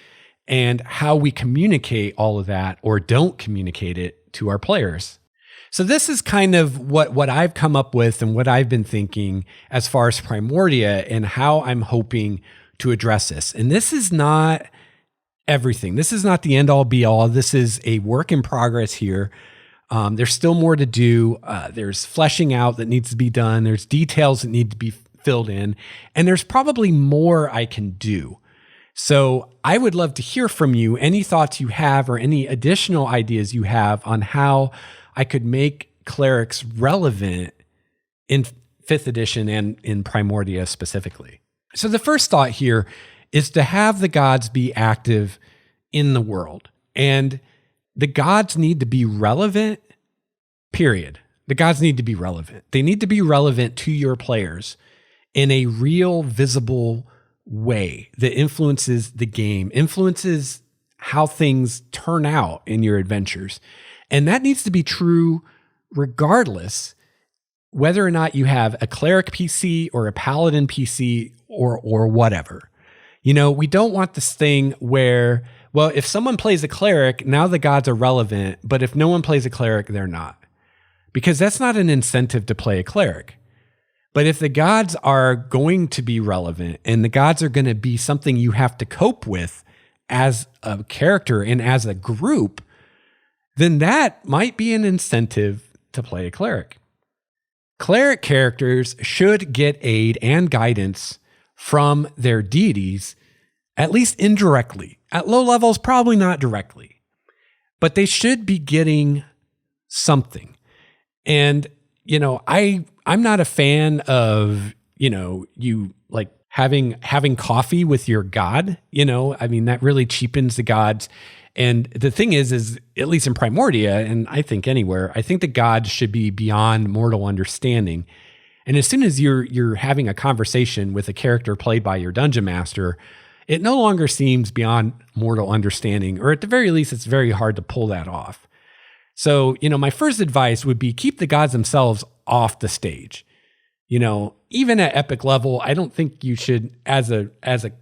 S1: and how we communicate all of that or don't communicate it to our players. So this is kind of what I've come up with and what I've been thinking as far as Primordia and how I'm hoping to address this. And this is not everything. This is not the end all be all. This is a work in progress here. There's still more to do. There's fleshing out that needs to be done. There's details that need to be filled in. And there's probably more I can do. So I would love to hear from you, any thoughts you have or any additional ideas you have on how I could make clerics relevant in 5th edition and in Primordia specifically. So the first thought here is to have the gods be active in the world. And the gods need to be relevant, period. The gods need to be relevant. They need to be relevant to your players in a real, visible way that influences the game, influences how things turn out in your adventures. And that needs to be true regardless whether or not you have a cleric PC or a paladin PC or whatever. You know, we don't want this thing where, well, if someone plays a cleric, now the gods are relevant, but if no one plays a cleric, they're not. Because that's not an incentive to play a cleric. But if the gods are going to be relevant and the gods are going to be something you have to cope with as a character and as a group, then that might be an incentive to play a cleric. Cleric characters should get aid and guidance from their deities, at least indirectly. At low levels, probably not directly. But they should be getting something. And, you know, I'm not a fan of, you know, you like having coffee with your god, you know, I mean, that really cheapens the gods. And the thing is at least in Primordia, and I think anywhere, I think the gods should be beyond mortal understanding. And as soon as you're having a conversation with a character played by your dungeon master, it no longer seems beyond mortal understanding, or at the very least, it's very hard to pull that off. So, you know, my first advice would be keep the gods themselves off the stage. You know, even at epic level, I don't think you should, as a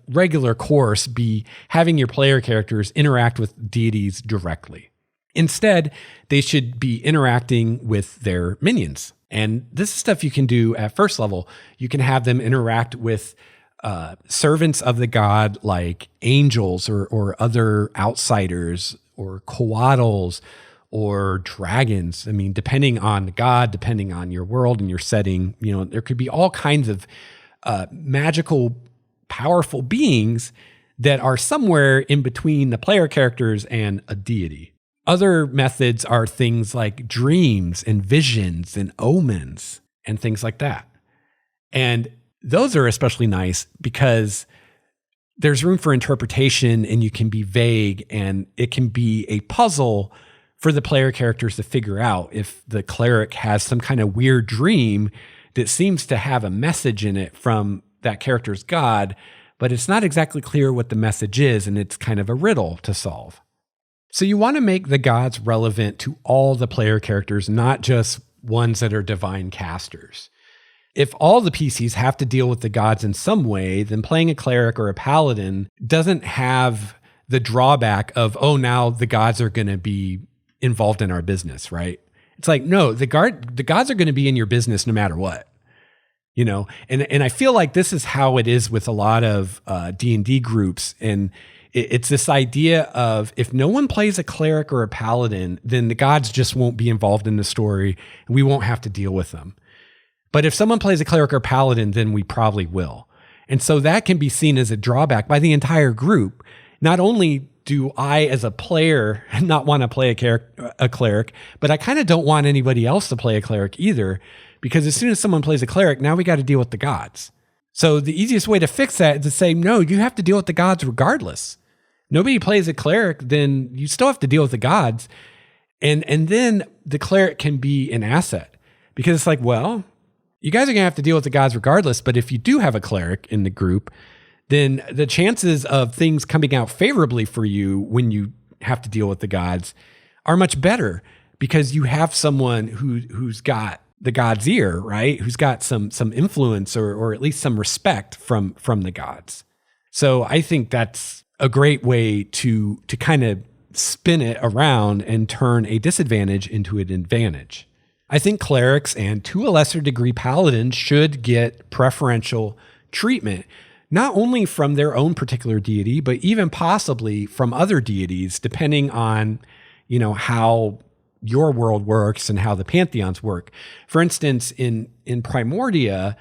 S1: regular course, be having your player characters interact with deities directly. Instead, they should be interacting with their minions. And this is stuff you can do at first level. You can have them interact with servants of the god like angels or other outsiders or coatls or dragons. I mean, depending on the god, depending on your world and your setting, you know, there could be all kinds of magical, powerful beings that are somewhere in between the player characters and a deity. Other methods are things like dreams and visions and omens and things like that. And those are especially nice because there's room for interpretation and you can be vague and it can be a puzzle for the player characters to figure out if the cleric has some kind of weird dream that seems to have a message in it from that character's god, but it's not exactly clear what the message is, and it's kind of a riddle to solve. So you want to make the gods relevant to all the player characters, not just ones that are divine casters. If all the PCs have to deal with the gods in some way, then playing a cleric or a paladin doesn't have the drawback of, oh, now the gods are going to be involved in our business, right? It's like, no, the gods are going to be in your business no matter what, you know? And I feel like this is how it is with a lot of D&D groups. And it's this idea of if no one plays a cleric or a paladin, then the gods just won't be involved in the story and we won't have to deal with them. But if someone plays a cleric or paladin, then we probably will. And so that can be seen as a drawback by the entire group. Not only do I, as a player, not want to play a cleric, but I kind of don't want anybody else to play a cleric either, because as soon as someone plays a cleric, now we got to deal with the gods. So the easiest way to fix that is to say, no, you have to deal with the gods regardless. Nobody plays a cleric, then you still have to deal with the gods. And then the cleric can be an asset, because it's like, well, you guys are going to have to deal with the gods regardless, but if you do have a cleric in the group, then the chances of things coming out favorably for you when you have to deal with the gods are much better, because you have someone who's got the god's ear, right? Who's got some influence or at least some respect from the gods. So I think that's a great way to kind of spin it around and turn a disadvantage into an advantage. I think clerics and to a lesser degree paladins should get preferential treatment, not only from their own particular deity, but even possibly from other deities, depending on, how your world works and how the pantheons work. For instance, in Primordia,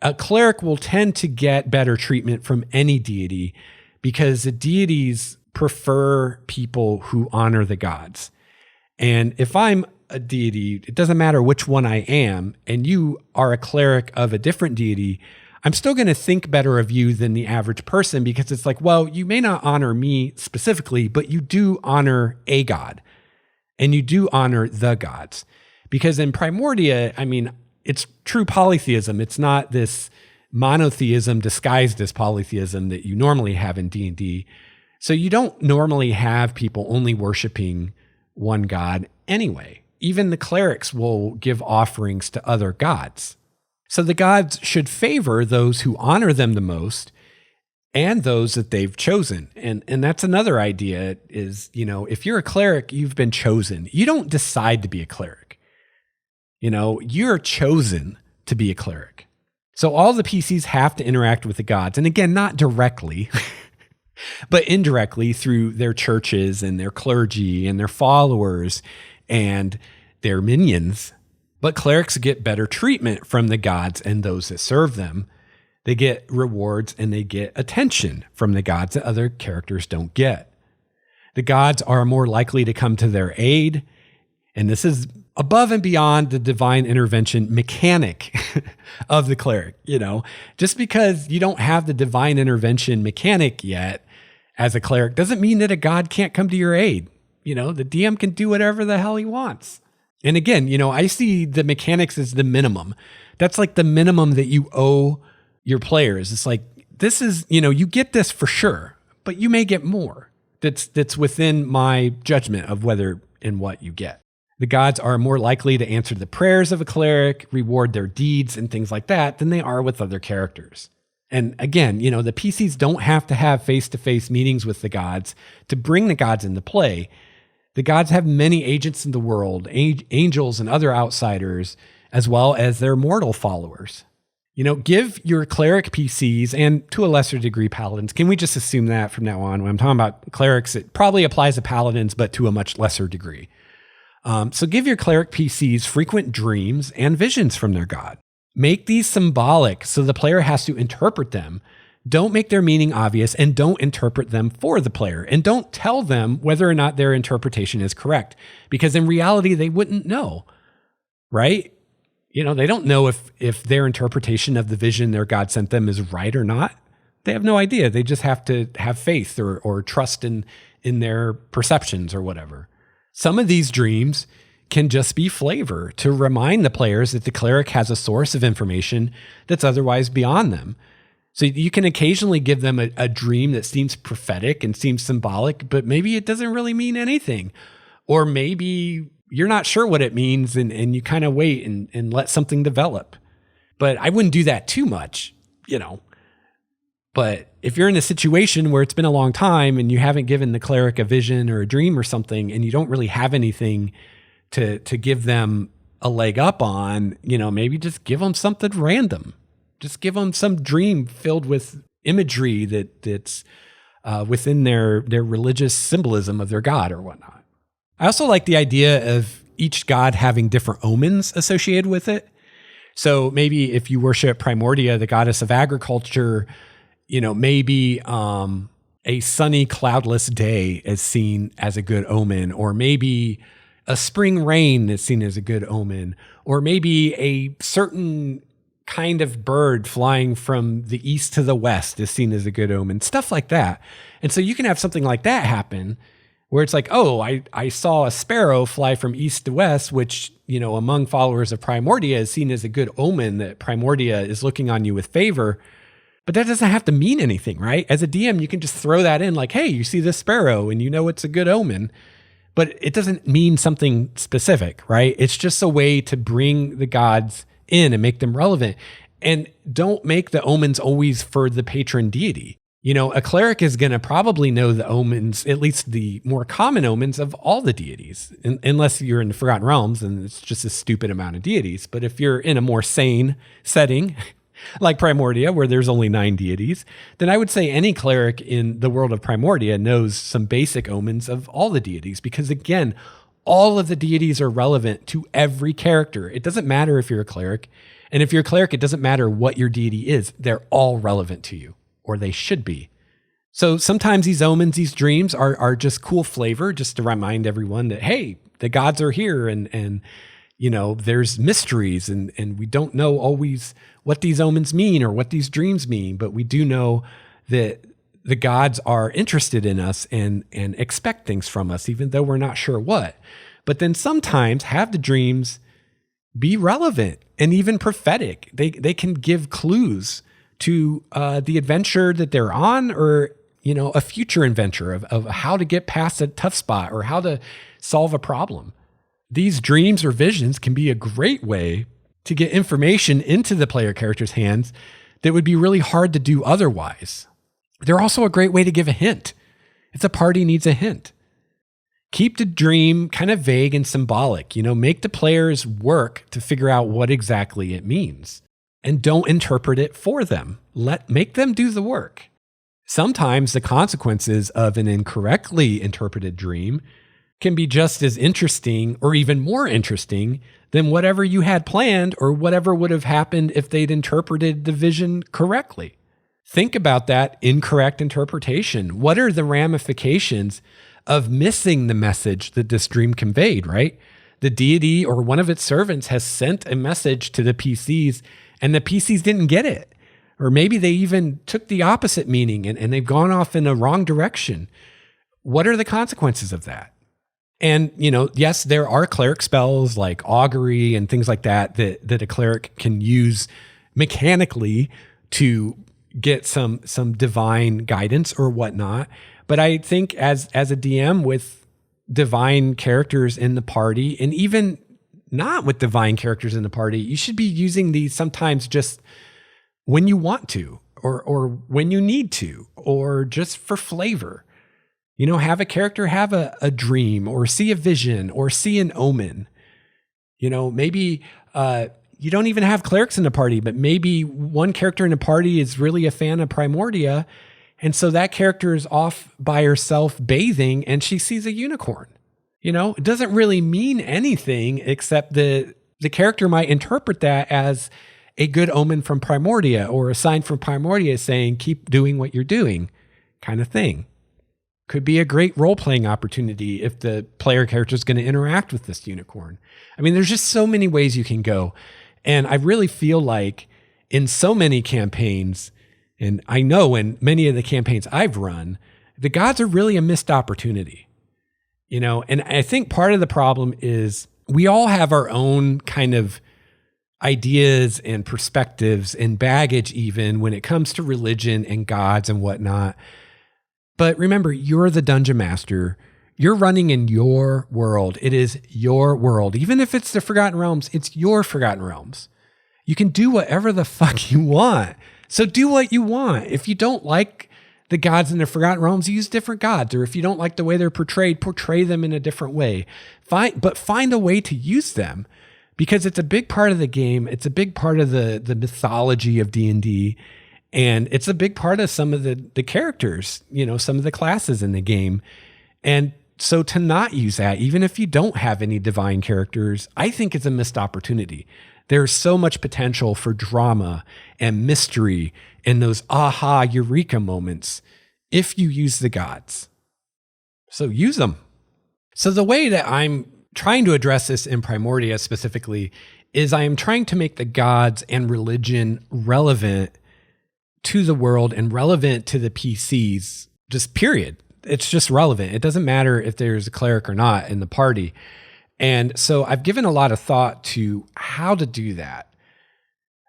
S1: a cleric will tend to get better treatment from any deity because the deities prefer people who honor the gods. And if I'm a deity, it doesn't matter which one I am, and you are a cleric of a different deity, I'm still going to think better of you than the average person because it's like, well, you may not honor me specifically, but you do honor a god and you do honor the gods. Because in Primordia, it's true polytheism. It's not this monotheism disguised as polytheism that you normally have in D&D. So you don't normally have people only worshiping one god anyway. Even the clerics will give offerings to other gods. So the gods should favor those who honor them the most and those that they've chosen. And that's another idea is, if you're a cleric, you've been chosen. You don't decide to be a cleric. You're chosen to be a cleric. So all the PCs have to interact with the gods. And again, not directly, but indirectly through their churches and their clergy and their followers and their minions. But clerics get better treatment from the gods and those that serve them. They get rewards and they get attention from the gods that other characters don't get. The gods are more likely to come to their aid. And this is above and beyond the divine intervention mechanic of the cleric. Just because you don't have the divine intervention mechanic yet as a cleric doesn't mean that a god can't come to your aid. The DM can do whatever the hell he wants. And again, I see the mechanics as the minimum. That's like the minimum that you owe your players. It's like, this is, you get this for sure, but you may get more. That's within my judgment of whether and what you get. The gods are more likely to answer the prayers of a cleric, reward their deeds and things like that than they are with other characters. And again, the PCs don't have to have face-to-face meetings with the gods to bring the gods into play. The gods have many agents in the world, angels and other outsiders, as well as their mortal followers. Give your cleric PCs, and to a lesser degree paladins, can we just assume that from now on? When I'm talking about clerics, it probably applies to paladins, but to a much lesser degree. So give your cleric PCs frequent dreams and visions from their god. Make these symbolic so the player has to interpret them. Don't make their meaning obvious and don't interpret them for the player. And don't tell them whether or not their interpretation is correct, because in reality, they wouldn't know, right? They don't know if their interpretation of the vision their God sent them is right or not. They have no idea. They just have to have faith or trust in their perceptions or whatever. Some of these dreams can just be flavor to remind the players that the cleric has a source of information that's otherwise beyond them. So you can occasionally give them a dream that seems prophetic and seems symbolic, but maybe it doesn't really mean anything. Or maybe you're not sure what it means and you kind of wait and let something develop. But I wouldn't do that too much, But if you're in a situation where it's been a long time and you haven't given the cleric a vision or a dream or something, and you don't really have anything to give them a leg up on, maybe just give them something random. Just give them some dream filled with imagery that's within their religious symbolism of their god or whatnot. I also like the idea of each god having different omens associated with it. So maybe if you worship Primordia, the goddess of agriculture, maybe a sunny, cloudless day is seen as a good omen, or maybe a spring rain is seen as a good omen, or maybe a certain kind of bird flying from the east to the west is seen as a good omen, stuff like that. And so you can have something like that happen where it's like, oh, I saw a sparrow fly from east to west, which, among followers of Primordia is seen as a good omen that Primordia is looking on you with favor. But that doesn't have to mean anything, right? As a DM, you can just throw that in like, hey, you see this sparrow and it's a good omen. but it doesn't mean something specific, right? It's just a way to bring the gods in and make them relevant. And don't make the omens always for the patron deity. You know, a cleric is going to probably know the omens, at least the more common omens of all the deities, unless you're in the Forgotten Realms and it's just a stupid amount of deities. But if you're in a more sane setting, like Primordia, where there's only 9 deities, then I would say any cleric in the world of Primordia knows some basic omens of all the deities, because again, all of the deities are relevant to every character. It doesn't matter if you're a cleric. And if you're a cleric, it doesn't matter what your deity is. They're all relevant to you, or they should be. So sometimes these omens, these dreams are just cool flavor, just to remind everyone that, hey, the gods are here and you know, there's mysteries and we don't know always what these omens mean or what these dreams mean, but we do know that the gods are interested in us and expect things from us, even though we're not sure what. But then sometimes have the dreams be relevant and even prophetic. They can give clues to the adventure that they're on, or, you know, a future adventure of how to get past a tough spot or how to solve a problem. These dreams or visions can be a great way to get information into the player character's hands that would be really hard to do otherwise. They're also a great way to give a hint if the party needs a hint. Keep the dream kind of vague and symbolic, you know, make the players work to figure out what exactly it means, and don't interpret it for them. Make them do the work. Sometimes the consequences of an incorrectly interpreted dream can be just as interesting or even more interesting than whatever you had planned or whatever would have happened if they'd interpreted the vision correctly. Think about that incorrect interpretation. What are the ramifications of missing the message that this dream conveyed, right? The deity or one of its servants has sent a message to the PCs and the PCs didn't get it. Or maybe they even took the opposite meaning and they've gone off in a wrong direction. What are the consequences of that? And, you know, yes, there are cleric spells like augury and things like that a cleric can use mechanically to get some divine guidance or whatnot. But I think as a DM with divine characters in the party, and even not with divine characters in the party, you should be using these sometimes just when you want to, or when you need to, or just for flavor. You know, have a character have a dream or see a vision or see an omen. You know, maybe you don't even have clerics in the party, but maybe one character in the party is really a fan of Primordia. And so that character is off by herself bathing and she sees a unicorn. You know, it doesn't really mean anything except that the character might interpret that as a good omen from Primordia or a sign from Primordia saying, keep doing what you're doing, kind of thing. Could be a great role-playing opportunity if the player character is going to interact with this unicorn. I mean, there's just so many ways you can go. And I really feel like in so many campaigns, and I know in many of the campaigns I've run, the gods are really a missed opportunity. You know, and I think part of the problem is we all have our own kind of ideas and perspectives and baggage even when it comes to religion and gods and whatnot. But remember, you're the dungeon master. You're running in your world. It is your world. Even if it's the Forgotten Realms, it's your Forgotten Realms. You can do whatever the fuck you want. So do what you want. If you don't like the gods in the Forgotten Realms, use different gods. Or if you don't like the way they're portrayed, portray them in a different way. But find a way to use them, because it's a big part of the game. It's a big part of the mythology of D&D. And it's a big part of some of the characters, you know, some of the classes in the game. And so to not use that, even if you don't have any divine characters, I think it's a missed opportunity. There's so much potential for drama and mystery and those aha, eureka moments if you use the gods. So use them. So the way that I'm trying to address this in Primordia specifically is I am trying to make the gods and religion relevant to the world and relevant to the PCs, just period. It's just relevant. It doesn't matter if there's a cleric or not in the party. And so I've given a lot of thought to how to do that.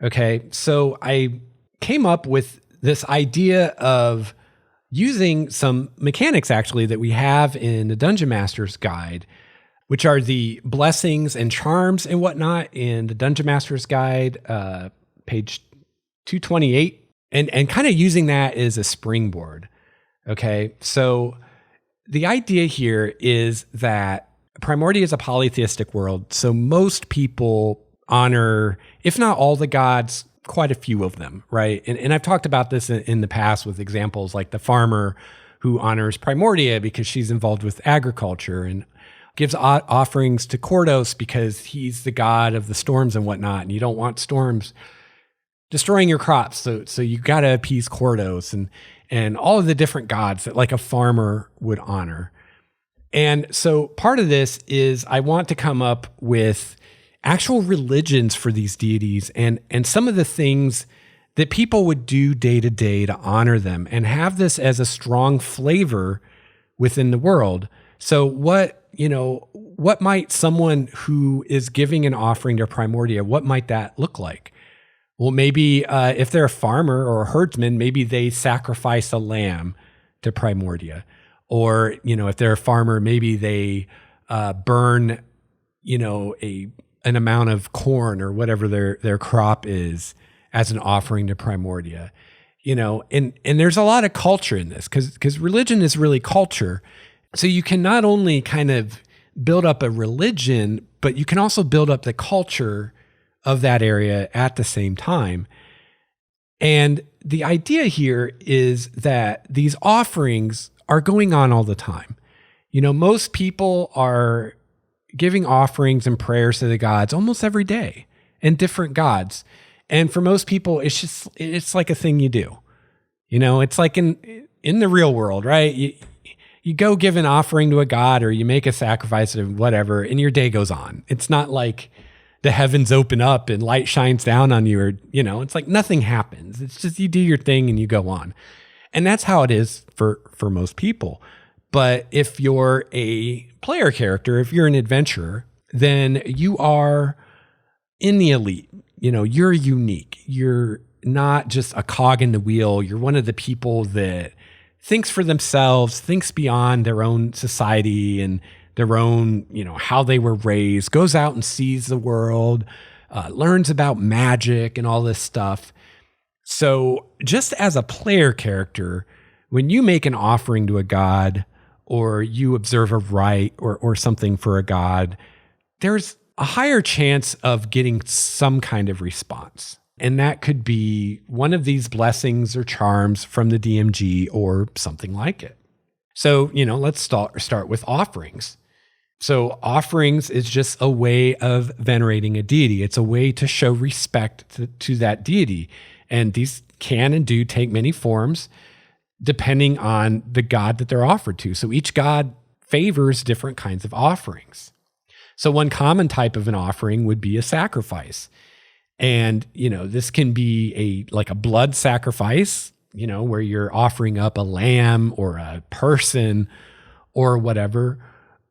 S1: Okay, so I came up with this idea of using some mechanics actually that we have in the Dungeon Master's Guide, which are the blessings and charms and whatnot in the Dungeon Master's Guide, page 228, and kind of using that as a springboard. Okay, so the idea here is that Primordia is a polytheistic world, so most people honor, if not all the gods, quite a few of them, right? And I've talked about this in the past with examples like the farmer who honors Primordia because she's involved with agriculture, and gives offerings to Kordos because he's the god of the storms and whatnot, and you don't want storms destroying your crops, so you got to appease Kordos and all of the different gods that like a farmer would honor. And so part of this is I want to come up with actual religions for these deities and some of the things that people would do day to day to honor them and have this as a strong flavor within the world. So what might someone who is giving an offering to Primordia, what might that look like? Well, maybe if they're a farmer or a herdsman, maybe they sacrifice a lamb to Primordia. Or, if they're a farmer, maybe they burn, an amount of corn or whatever their crop is as an offering to Primordia. And there's a lot of culture in this because religion is really culture. So you can not only kind of build up a religion, but you can also build up the culture of that area at the same time. And the idea here is that these offerings are going on all the time. Most people are giving offerings and prayers to the gods almost every day and different gods. And for most people, it's like a thing you do. It's like in the real world, right? You go give an offering to a god or you make a sacrifice or whatever, and your day goes on. It's not like the heavens open up and light shines down on you or, it's like nothing happens. It's just you do your thing and you go on. And that's how it is for most people. But if you're a player character, if you're an adventurer, then you are in the elite. You're unique. You're not just a cog in the wheel. You're one of the people that thinks for themselves, thinks beyond their own society and their own, how they were raised, goes out and sees the world, learns about magic and all this stuff. So just as a player character, when you make an offering to a god or you observe a rite or something for a god, there's a higher chance of getting some kind of response. And that could be one of these blessings or charms from the DMG or something like it. So, let's start with offerings. So offerings is just a way of venerating a deity. It's a way to show respect to that deity. And these can and do take many forms depending on the god that they're offered to. So each god favors different kinds of offerings. So one common type of an offering would be a sacrifice. And, this can be like a blood sacrifice, where you're offering up a lamb or a person or whatever.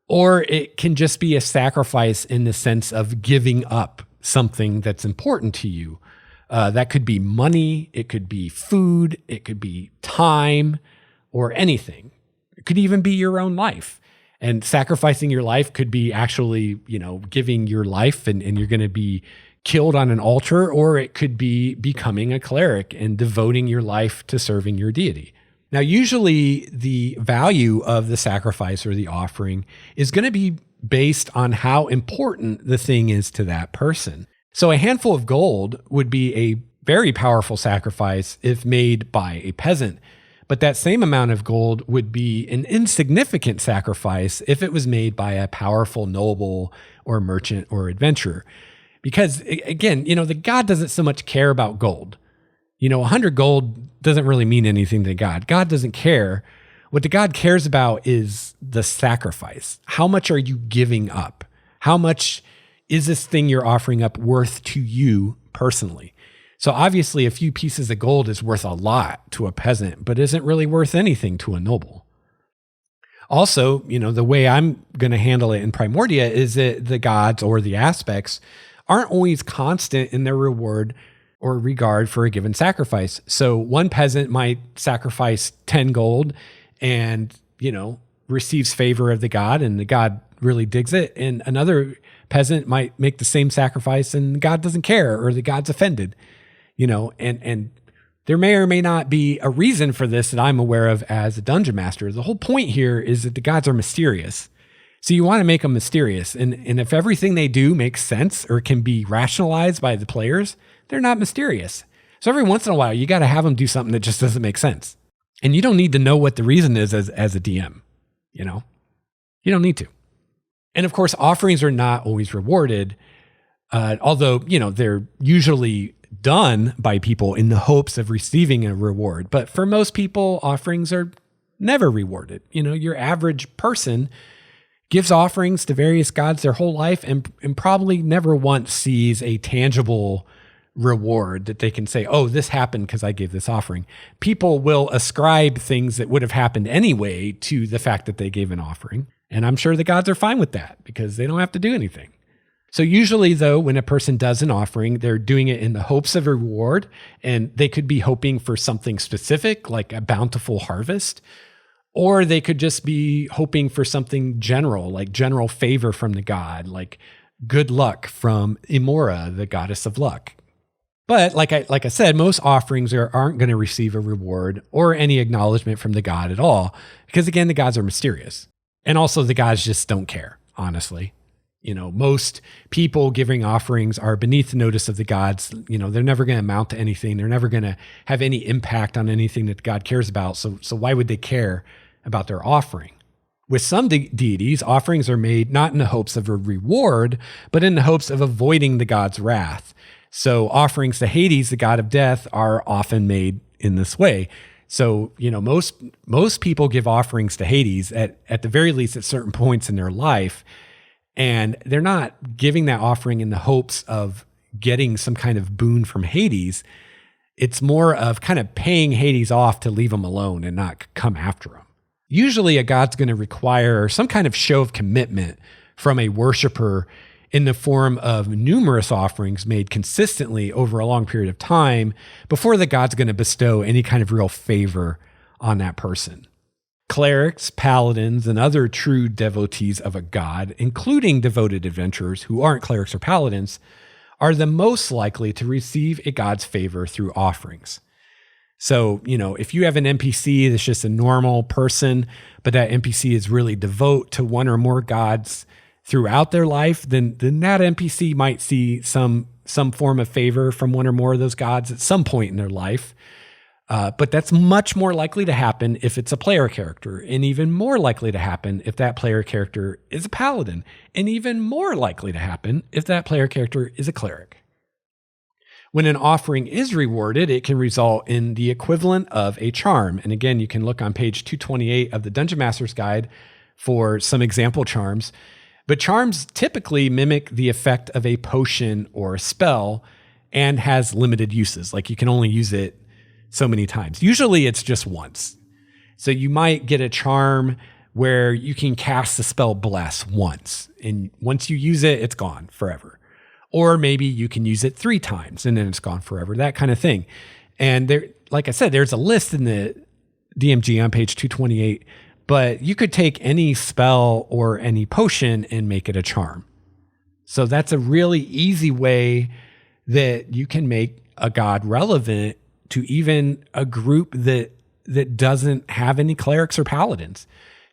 S1: Or it can just be a sacrifice in the sense of giving up something that's important to you. That could be money, it could be food, it could be time, or anything. It could even be your own life. And sacrificing your life could be actually, giving your life and you're going to be killed on an altar, or it could be becoming a cleric and devoting your life to serving your deity. Now, usually the value of the sacrifice or the offering is going to be based on how important the thing is to that person. So a handful of gold would be a very powerful sacrifice if made by a peasant, but that same amount of gold would be an insignificant sacrifice if it was made by a powerful noble or merchant or adventurer. Because again, the god doesn't so much care about gold. 100 gold doesn't really mean anything to God. God doesn't care. What the God cares about is the sacrifice. How much are you giving up? How much is this thing you're offering up worth to you personally? So obviously a few pieces of gold is worth a lot to a peasant, but isn't really worth anything to a noble. Also, the way I'm going to handle it in Primordia is that the gods or the aspects aren't always constant in their reward or regard for a given sacrifice. So one peasant might sacrifice 10 gold and, receives favor of the god, and the god really digs it. And another peasant might make the same sacrifice and God doesn't care, or the god's offended, and there may or may not be a reason for this that I'm aware of as a dungeon master. The whole point here is that the gods are mysterious. So you want to make them mysterious. And if everything they do makes sense or can be rationalized by the players, they're not mysterious. So every once in a while, you got to have them do something that just doesn't make sense. And you don't need to know what the reason is as a DM, You don't need to. And of course, offerings are not always rewarded, although, they're usually done by people in the hopes of receiving a reward. But for most people, offerings are never rewarded. Your average person gives offerings to various gods their whole life and probably never once sees a tangible reward that they can say, oh, this happened because I gave this offering. People will ascribe things that would have happened anyway to the fact that they gave an offering. And I'm sure the gods are fine with that because they don't have to do anything. So usually, though, when a person does an offering, they're doing it in the hopes of a reward, and they could be hoping for something specific, like a bountiful harvest, or they could just be hoping for something general, like general favor from the god, like good luck from Imora, the goddess of luck. But like I said, most offerings aren't going to receive a reward or any acknowledgement from the god at all, because again, the gods are mysterious. And also the gods just don't care, honestly. Most people giving offerings are beneath the notice of the gods. They're never going to amount to anything. They're never going to have any impact on anything that God cares about. So why would they care about their offering? With some deities, offerings are made not in the hopes of a reward, but in the hopes of avoiding the god's wrath. So offerings to Hades, the god of death, are often made in this way. So, most people give offerings to Hades at the very least at certain points in their life. And they're not giving that offering in the hopes of getting some kind of boon from Hades. It's more of kind of paying Hades off to leave them alone and not come after them. Usually a god's going to require some kind of show of commitment from a worshiper in the form of numerous offerings made consistently over a long period of time before the god's going to bestow any kind of real favor on that person. Clerics, paladins, and other true devotees of a god, including devoted adventurers who aren't clerics or paladins, are the most likely to receive a god's favor through offerings. So, if you have an NPC that's just a normal person, but that NPC is really devout to one or more gods throughout their life, then that NPC might see some form of favor from one or more of those gods at some point in their life. But that's much more likely to happen if it's a player character, and even more likely to happen if that player character is a paladin, and even more likely to happen if that player character is a cleric. When an offering is rewarded, it can result in the equivalent of a charm. And again, you can look on page 228 of the Dungeon Master's Guide for some example charms. But charms typically mimic the effect of a potion or a spell and has limited uses. Like you can only use it so many times. Usually it's just once. So you might get a charm where you can cast the spell Bless once. And once you use it, it's gone forever. Or maybe you can use it 3 times and then it's gone forever, that kind of thing. And there, like I said, there's a list in the DMG on page 228, but you could take any spell or any potion and make it a charm. So that's a really easy way that you can make a god relevant to even a group that doesn't have any clerics or paladins.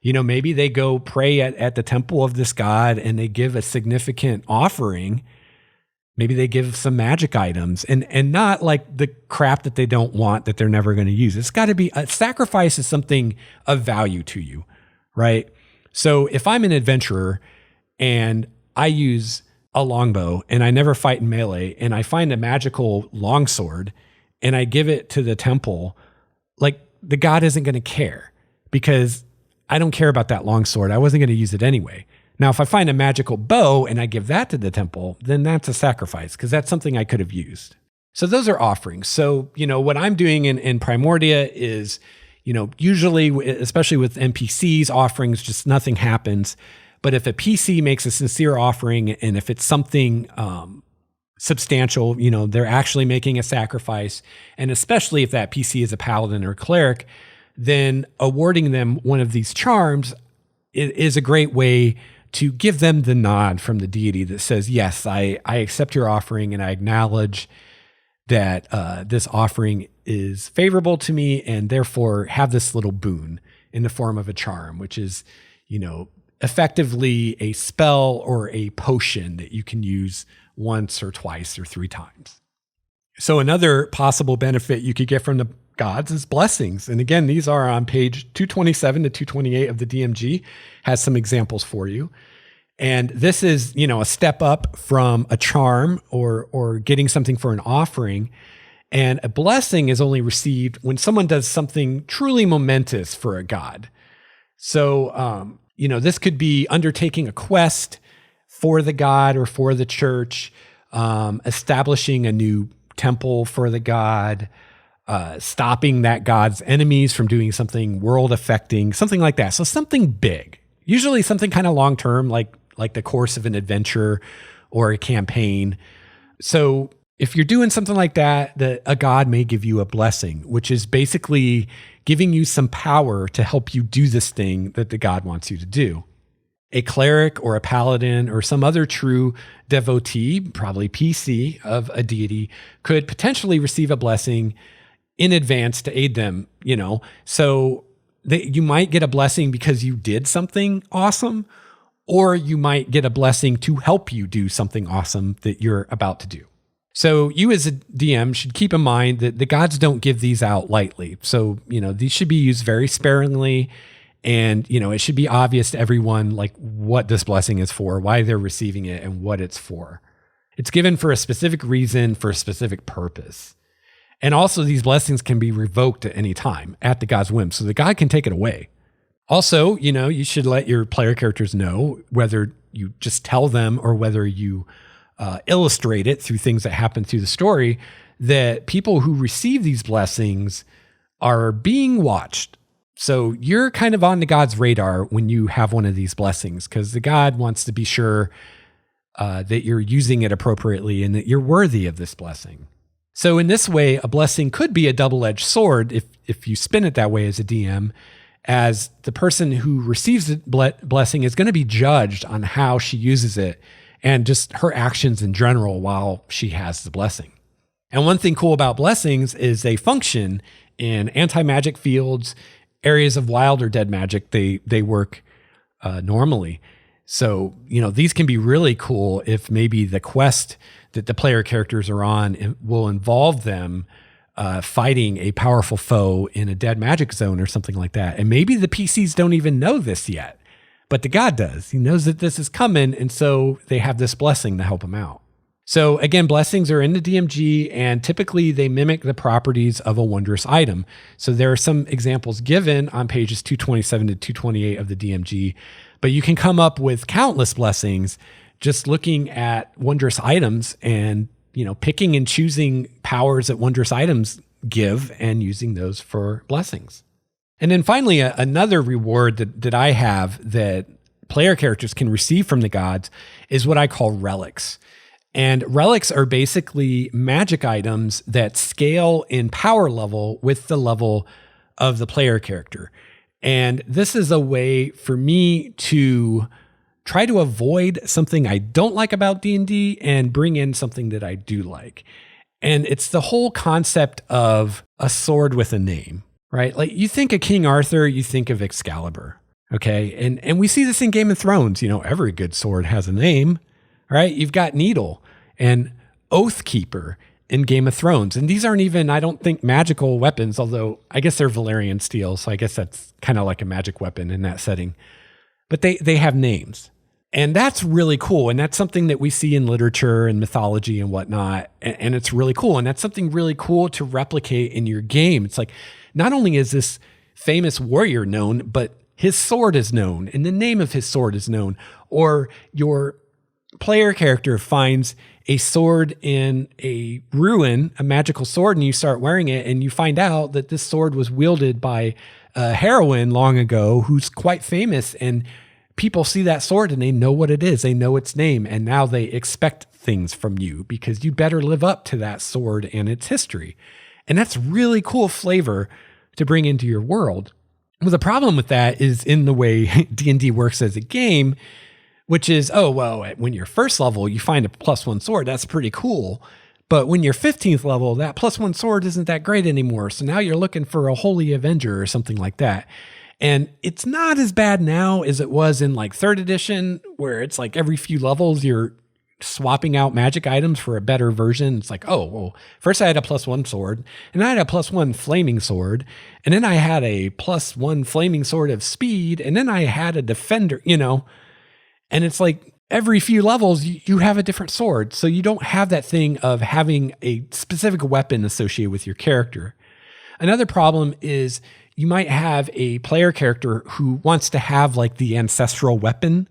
S1: Maybe they go pray at the temple of this god and they give a significant offering. Maybe they give some magic items and not like the crap that they don't want that they're never going to use. It's got to be a sacrifice is something of value to you, right? So if I'm an adventurer and I use a longbow and I never fight in melee and I find a magical longsword and I give it to the temple, like the god isn't going to care because I don't care about that longsword. I wasn't going to use it anyway. Now, if I find a magical bow and I give that to the temple, then that's a sacrifice because that's something I could have used. So those are offerings. So, what I'm doing in Primordia is, usually, especially with NPCs, offerings, just nothing happens. But if a PC makes a sincere offering and if it's something substantial, they're actually making a sacrifice. And especially if that PC is a paladin or cleric, then awarding them one of these charms is a great way to give them the nod from the deity that says, yes, I accept your offering and I acknowledge that this offering is favorable to me, and therefore have this little boon in the form of a charm, which is, effectively a spell or a potion that you can use once or twice or 3 times. So another possible benefit you could get from the gods is blessings. And again, these are on page 227 to 228 of the DMG, has some examples for you. And this is, a step up from a charm or getting something for an offering. And a blessing is only received when someone does something truly momentous for a god. So, this could be undertaking a quest for the god or for the church, establishing a new temple for the god, stopping that god's enemies from doing something world affecting, something like that. So something big, usually something kind of long term, like the course of an adventure or a campaign. So if you're doing something like that, a god may give you a blessing, which is basically giving you some power to help you do this thing that the god wants you to do. A cleric or a paladin or some other true devotee, probably PC of a deity, could potentially receive a blessing in advance to aid them, So you might get a blessing because you did something awesome, or you might get a blessing to help you do something awesome that you're about to do. So you as a DM should keep in mind that the gods don't give these out lightly. So, these should be used very sparingly. And, it should be obvious to everyone, like what this blessing is for, why they're receiving it, and what it's for. It's given for a specific reason, for a specific purpose. And also these blessings can be revoked at any time at the god's whim. So the god can take it away. Also, you should let your player characters know, whether you just tell them or whether you illustrate it through things that happen through the story, that people who receive these blessings are being watched. So you're kind of on the god's radar when you have one of these blessings, because the god wants to be sure that you're using it appropriately and that you're worthy of this blessing. So in this way, a blessing could be a double-edged sword if you spin it that way as a DM, as the person who receives the blessing is going to be judged on how she uses it and just her actions in general while she has the blessing. And one thing cool about blessings is they function in anti-magic fields, areas of wild or dead magic. They work normally. So, these can be really cool if maybe the quest that the player characters are on will involve them fighting a powerful foe in a dead magic zone or something like that. And maybe the PCs don't even know this yet, but the god does. He knows that this is coming, and so they have this blessing to help him out. So again, blessings are in the DMG, and typically they mimic the properties of a wondrous item. So there are some examples given on pages 227 to 228 of the DMG, but you can come up with countless blessings just looking at wondrous items and, picking and choosing powers that wondrous items give and using those for blessings. And then finally, another reward that I have that player characters can receive from the gods is what I call relics. And relics are basically magic items that scale in power level with the level of the player character. And this is a way for me to try to avoid something I don't like about D&D and bring in something that I do like. And it's the whole concept of a sword with a name, right? Like you think of King Arthur, you think of Excalibur, okay? And we see this in Game of Thrones. Every good sword has a name, right? You've got Needle and Oathkeeper in Game of Thrones. And these aren't even, I don't think, magical weapons, although I guess they're Valyrian steel. So I guess that's kind of like a magic weapon in that setting. But they have names. And that's really cool. And that's something that we see in literature and mythology and whatnot. And it's really cool. And that's something really cool to replicate in your game. It's like, not only is this famous warrior known, but his sword is known and the name of his sword is known. Or your player character finds a sword in a ruin, a magical sword, and you start wearing it, and you find out that this sword was wielded by a heroine long ago who's quite famous, and people see that sword and they know what it is. They know its name. And now they expect things from you because you better live up to that sword and its history. And that's really cool flavor to bring into your world. Well, the problem with that is in the way D&D works as a game, which is, when you're first level, you find a +1 sword. That's pretty cool. But when you're 15th level, that +1 sword isn't that great anymore. So now you're looking for a Holy Avenger or something like that. And it's not as bad now as it was in like 3rd edition, where it's like every few levels you're swapping out magic items for a better version. It's like, first I had a +1 sword, and I had a +1 flaming sword, and then I had a +1 flaming sword of speed, and then I had a defender, and it's like every few levels you have a different sword. So you don't have that thing of having a specific weapon associated with your character. Another problem is you might have a player character who wants to have like the ancestral weapon.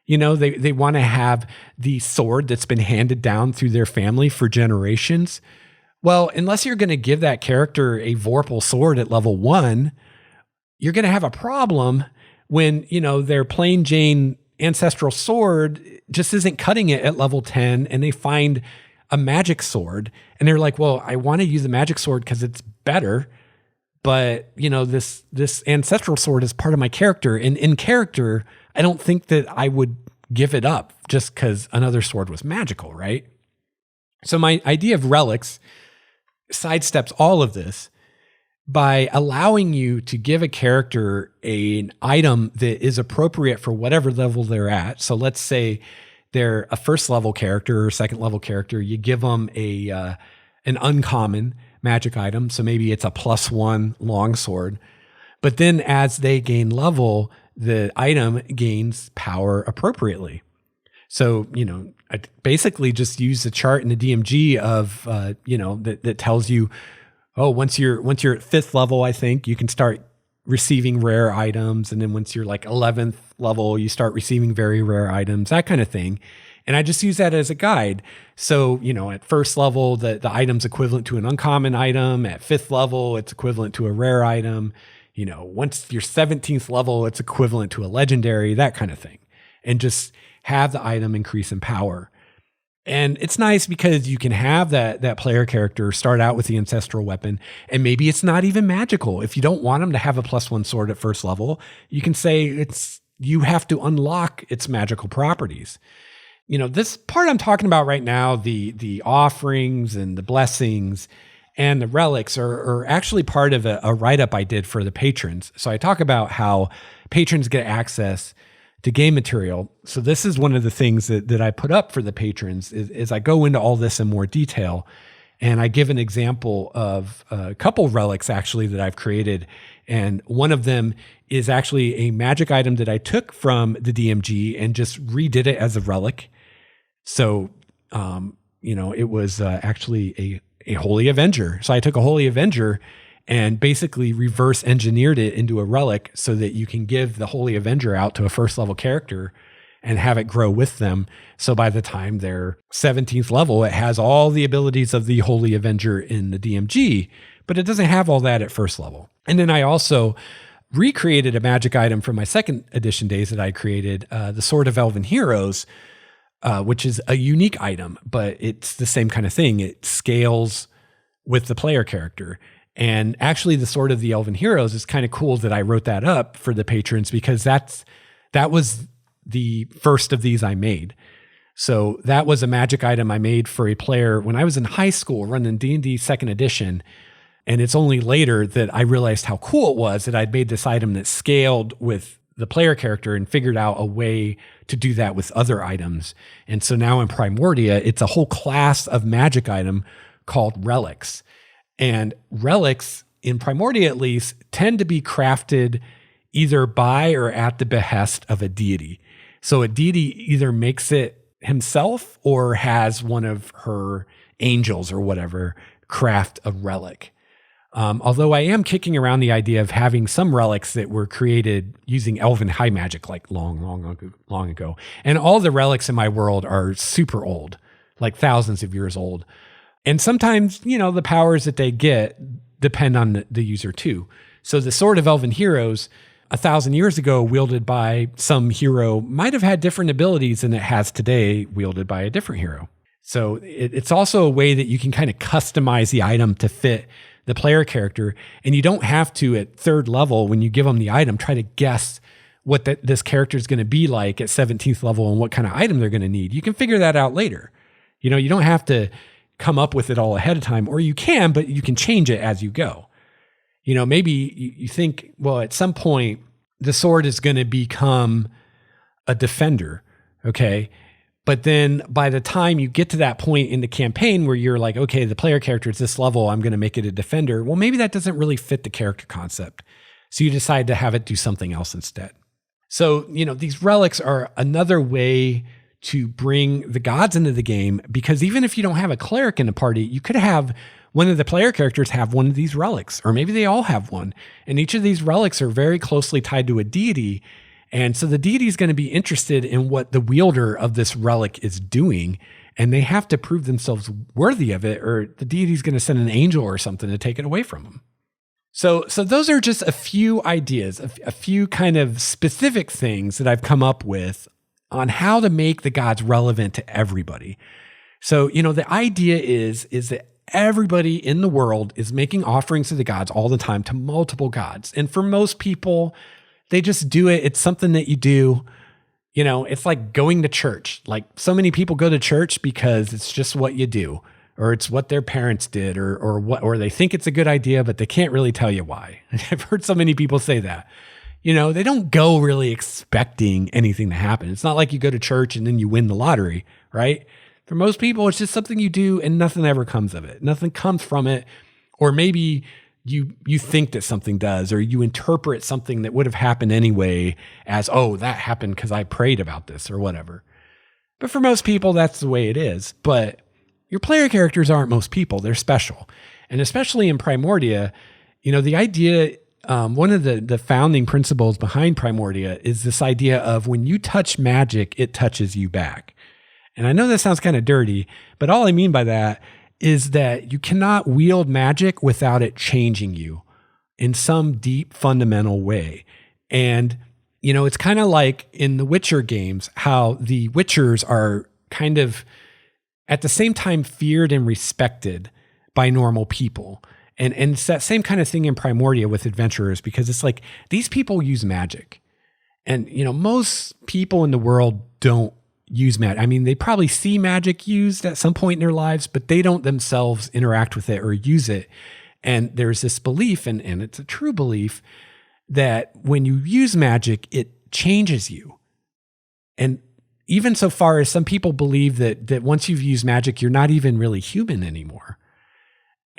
S1: They want to have the sword that's been handed down through their family for generations. Well, unless you're going to give that character a Vorpal sword at level 1, you're going to have a problem when, their plain Jane ancestral sword just isn't cutting it at level 10, and they find a magic sword and they're like, well, I want to use the magic sword because it's better. But, this ancestral sword is part of my character. And in character, I don't think that I would give it up just because another sword was magical, right? So my idea of relics sidesteps all of this by allowing you to give a character an item that is appropriate for whatever level they're at. So let's say they're a 1st level character or 2nd level character. You give them an uncommon magic item. So maybe it's a +1 longsword. But then as they gain level, the item gains power appropriately. So, I basically just use the chart in the DMG of, that tells you, once you're at 5th level, I think you can start receiving rare items. And then once you're like 11th level, you start receiving very rare items, that kind of thing. And I just use that as a guide. So, at 1st level, the item's equivalent to an uncommon item. At 5th level, it's equivalent to a rare item. Once you're 17th level, it's equivalent to a legendary, that kind of thing. And just have the item increase in power. And it's nice because you can have that player character start out with the ancestral weapon, and maybe it's not even magical. If you don't want them to have a +1 sword at 1st level, you can say you have to unlock its magical properties. This part I'm talking about right now, the offerings and the blessings and the relics are actually part of a write-up I did for the patrons. So I talk about how patrons get access to game material. So this is one of the things that I put up for the patrons is I go into all this in more detail, and I give an example of a couple relics actually that I've created. And one of them is actually a magic item that I took from the DMG and just redid it as a relic. So, it was actually a Holy Avenger. So I took a Holy Avenger and basically reverse engineered it into a relic so that you can give the Holy Avenger out to a 1st level character and have it grow with them. So by the time they're 17th level, it has all the abilities of the Holy Avenger in the DMG, but it doesn't have all that at 1st level. And then I also recreated a magic item from my 2nd edition days that I created, the Sword of Elven Heroes, which is a unique item, but it's the same kind of thing. It scales with the player character. And actually the Sword of the Elven Heroes is kind of cool that I wrote that up for the patrons because that was the first of these I made. So that was a magic item I made for a player when I was in high school running D&D 2nd edition. And it's only later that I realized how cool it was that I'd made this item that scaled with the player character and figured out a way to do that with other items. And so now in Primordia, it's a whole class of magic item called relics. And relics, in Primordia at least, tend to be crafted either by or at the behest of a deity. So a deity either makes it himself or has one of her angels or whatever craft a relic. Although I am kicking around the idea of having some relics that were created using elven high magic like long ago. And all the relics in my world are super old, like thousands of years old. And sometimes, the powers that they get depend on the user too. So the Sword of Elven Heroes, 1,000 years ago wielded by some hero might have had different abilities than it has today wielded by a different hero. So it's also a way that you can kind of customize the item to fit the player character. And you don't have to, at third level, when you give them the item, try to guess what this character is going to be like at 17th level and what kind of item they're going to need. You can figure that out later. You know, you don't have to come up with it all ahead of time, or you can, but you can change it as you go. You know, maybe you think, well, at some point, the sword is going to become a defender, okay? But then by the time you get to that point in the campaign where you're like, okay, the player character is this level, I'm going to make it a defender. Well, maybe that doesn't really fit the character concept. So you decide to have it do something else instead. So, you know, these relics are another way to bring the gods into the game, because even if you don't have a cleric in the party, you could have one of the player characters have one of these relics, or maybe they all have one. And each of these relics are very closely tied to a deity. And so the deity is going to be interested in what the wielder of this relic is doing, and they have to prove themselves worthy of it, or the deity is going to send an angel or something to take it away from them. So those are just a few ideas, a few kind of specific things that I've come up with on how to make the gods relevant to everybody. So, you know, the idea is that everybody in the world is making offerings to the gods all the time, to multiple gods. And for most people, they just do it. It's something that you do. You know, it's like going to church. Like, so many people go to church because it's just what you do, or it's what their parents did, or they think it's a good idea, but they can't really tell you why. I've heard so many people say that. You know, they don't go really expecting anything to happen. It's not like you go to church and then you win the lottery, right? For most people, it's just something you do and nothing ever comes of it. Nothing comes from it. Or maybe you think that something does, or you interpret something that would have happened anyway as, oh, that happened because I prayed about this or whatever. But for most people, that's the way it is. But your player characters aren't most people. They're special. And especially in Primordia, you know, the idea, one of the founding principles behind Primordia is this idea of when you touch magic, it touches you back. And I know that sounds kind of dirty, but all I mean by that is that you cannot wield magic without it changing you in some deep, fundamental way. And, you know, it's kind of like in the Witcher games, how the Witchers are kind of at the same time feared and respected by normal people. And it's that same kind of thing in Primordia with adventurers, because it's like these people use magic. And, you know, most people in the world don't use magic. I mean, they probably see magic used at some point in their lives, but they don't themselves interact with it or use it. And there's this belief, and it's a true belief, that when you use magic, it changes you. And even so far as some people believe that once you've used magic, you're not even really human anymore.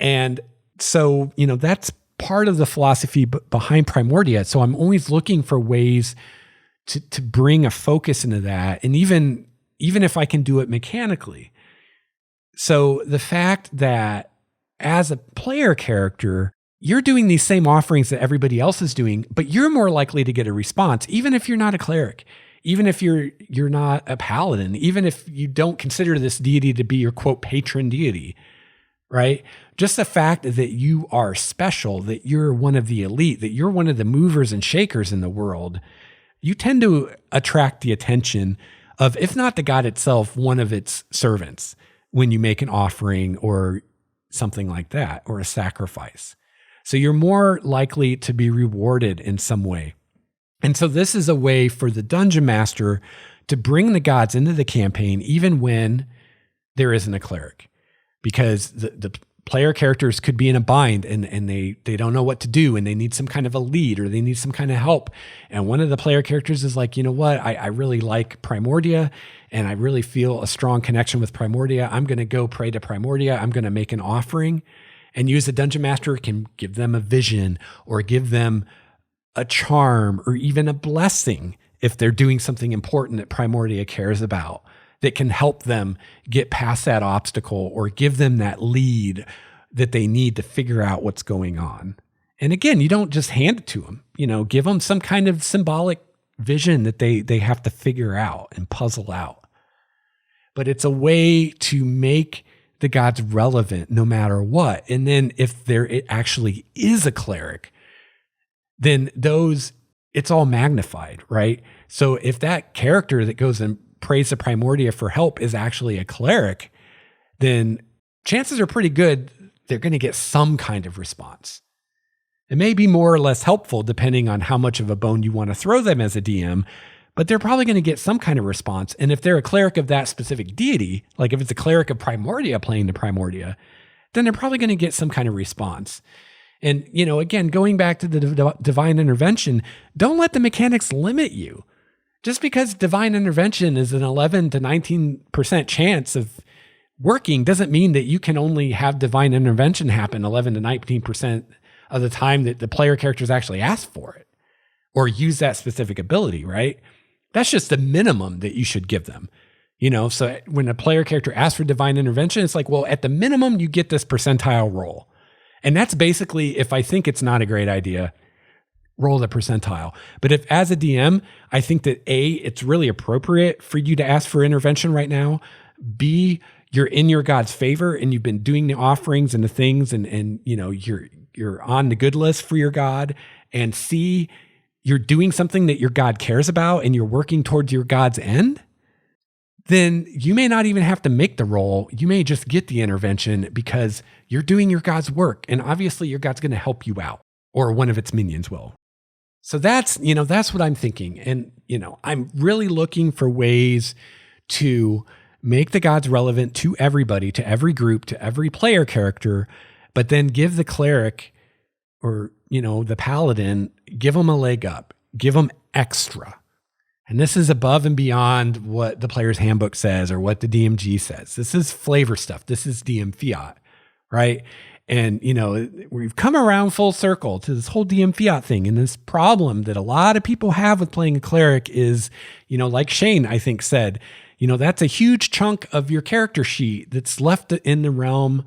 S1: And so, you know, that's part of the philosophy behind Primordia. So I'm always looking for ways to bring a focus into that. And even if I can do it mechanically. So the fact that as a player character, you're doing these same offerings that everybody else is doing, but you're more likely to get a response, even if you're not a cleric, even if you're not a paladin, even if you don't consider this deity to be your quote patron deity, right? Just the fact that you are special, that you're one of the elite, that you're one of the movers and shakers in the world, you tend to attract the attention of, if not the god itself, one of its servants when you make an offering or something like that, or a sacrifice. So you're more likely to be rewarded in some way. And so this is a way for the dungeon master to bring the gods into the campaign, even when there isn't a cleric. Because the player characters could be in a bind and they don't know what to do, and they need some kind of a lead, or they need some kind of help. And one of the player characters is like, you know what, I really like Primordia, and I really feel a strong connection with Primordia. I'm going to go pray to Primordia. I'm going to make an offering. And you as a dungeon master can give them a vision, or give them a charm, or even a blessing if they're doing something important that Primordia cares about, that can help them get past that obstacle, or give them that lead that they need to figure out what's going on. And again, you don't just hand it to them, you know, give them some kind of symbolic vision that they have to figure out and puzzle out. But it's a way to make the gods relevant no matter what. And then if there actually is a cleric, then those it's all magnified, right? So if that character that goes and prays to Primordia for help is actually a cleric, then chances are pretty good they're going to get some kind of response. It may be more or less helpful depending on how much of a bone you want to throw them as a DM, but they're probably going to get some kind of response. And if they're a cleric of that specific deity, like if it's a cleric of Primordia playing the Primordia, then they're probably going to get some kind of response. And, again, going back to the divine intervention, don't let the mechanics limit you. Just because divine intervention is an 11 to 19% chance of working doesn't mean that you can only have divine intervention happen 11 to 19% of the time that the player characters actually ask for it or use that specific ability, right? That's just the minimum that you should give them. So when a player character asks for divine intervention, it's like, well, at the minimum, you get this percentile roll. And that's basically, if I think it's not a great idea, roll the percentile. But if as a DM, I think that A, it's really appropriate for you to ask for intervention right now. B, you're in your God's favor and you've been doing the offerings and the things and you're on the good list for your God. And C, you're doing something that your God cares about and you're working towards your God's end, then you may not even have to make the roll. You may just get the intervention because you're doing your God's work. And obviously your God's going to help you out, or one of its minions will. So that's what I'm thinking. And, I'm really looking for ways to make the gods relevant to everybody, to every group, to every player character, but then give the cleric or, the paladin, give them a leg up, give them extra. And this is above and beyond what the player's handbook says or what the DMG says. This is flavor stuff. This is DM fiat, right? And, we've come around full circle to this whole DM fiat thing. And this problem that a lot of people have with playing a cleric is, like Shane, I think, said, that's a huge chunk of your character sheet that's left in the realm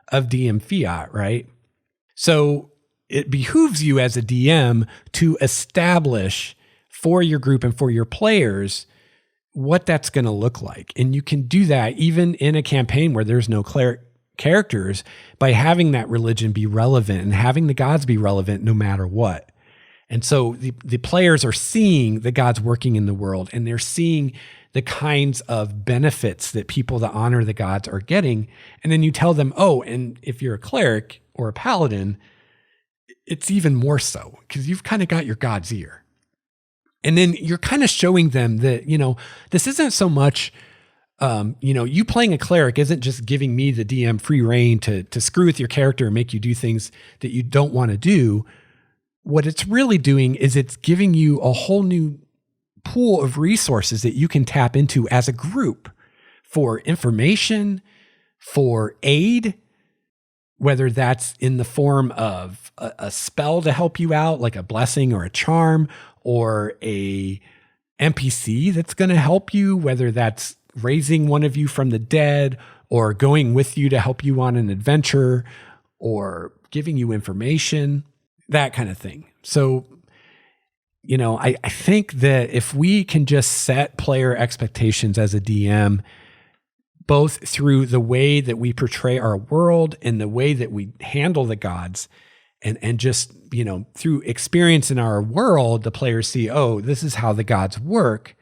S1: of DM fiat, right? So it behooves you as a DM to establish for your group and for your players what that's going to look like. And you can do that even in a campaign where there's no cleric characters by having that religion be relevant and having the gods be relevant no matter what. And so the players are seeing the gods working in the world, and they're seeing the kinds of benefits that people that honor the gods are getting. And then you tell them, oh, and if you're a cleric or a paladin, it's even more so because you've kind of got your God's ear. And then you're kind of showing them that, this isn't so much, you playing a cleric isn't just giving me the DM free reign to screw with your character and make you do things that you don't want to do. What it's really doing is it's giving you a whole new pool of resources that you can tap into as a group for information, for aid, whether that's in the form of a spell to help you out, like a blessing or a charm, or a NPC that's going to help you, whether that's raising one of you from the dead or going with you to help you on an adventure or giving you information, that kind of thing. So, I think that if we can just set player expectations as a DM, both through the way that we portray our world and the way that we handle the gods, and just, through experience in our world, the players see, oh, this is how the gods work.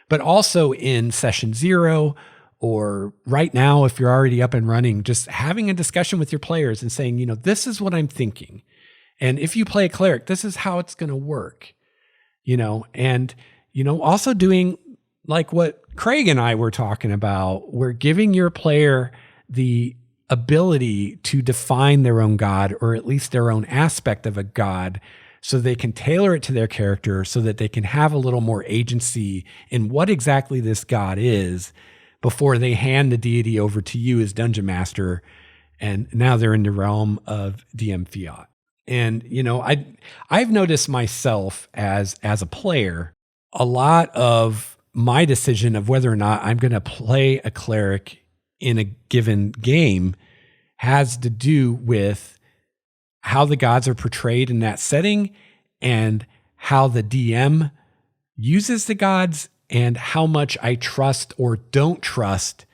S1: But also in session 0 or right now, if you're already up and running, just having a discussion with your players and saying, this is what I'm thinking. And if you play a cleric, this is how it's going to work, and, also doing like what Craig and I were talking about. We're giving your player the ability to define their own god, or at least their own aspect of a god, so they can tailor it to their character, so that they can have a little more agency in what exactly this god is before they hand the deity over to you as dungeon master. And now they're in the realm of DM fiat. And, I've noticed myself as a player, a lot of my decision of whether or not I'm going to play a cleric in a given game has to do with how the gods are portrayed in that setting and how the DM uses the gods and how much I trust or don't trust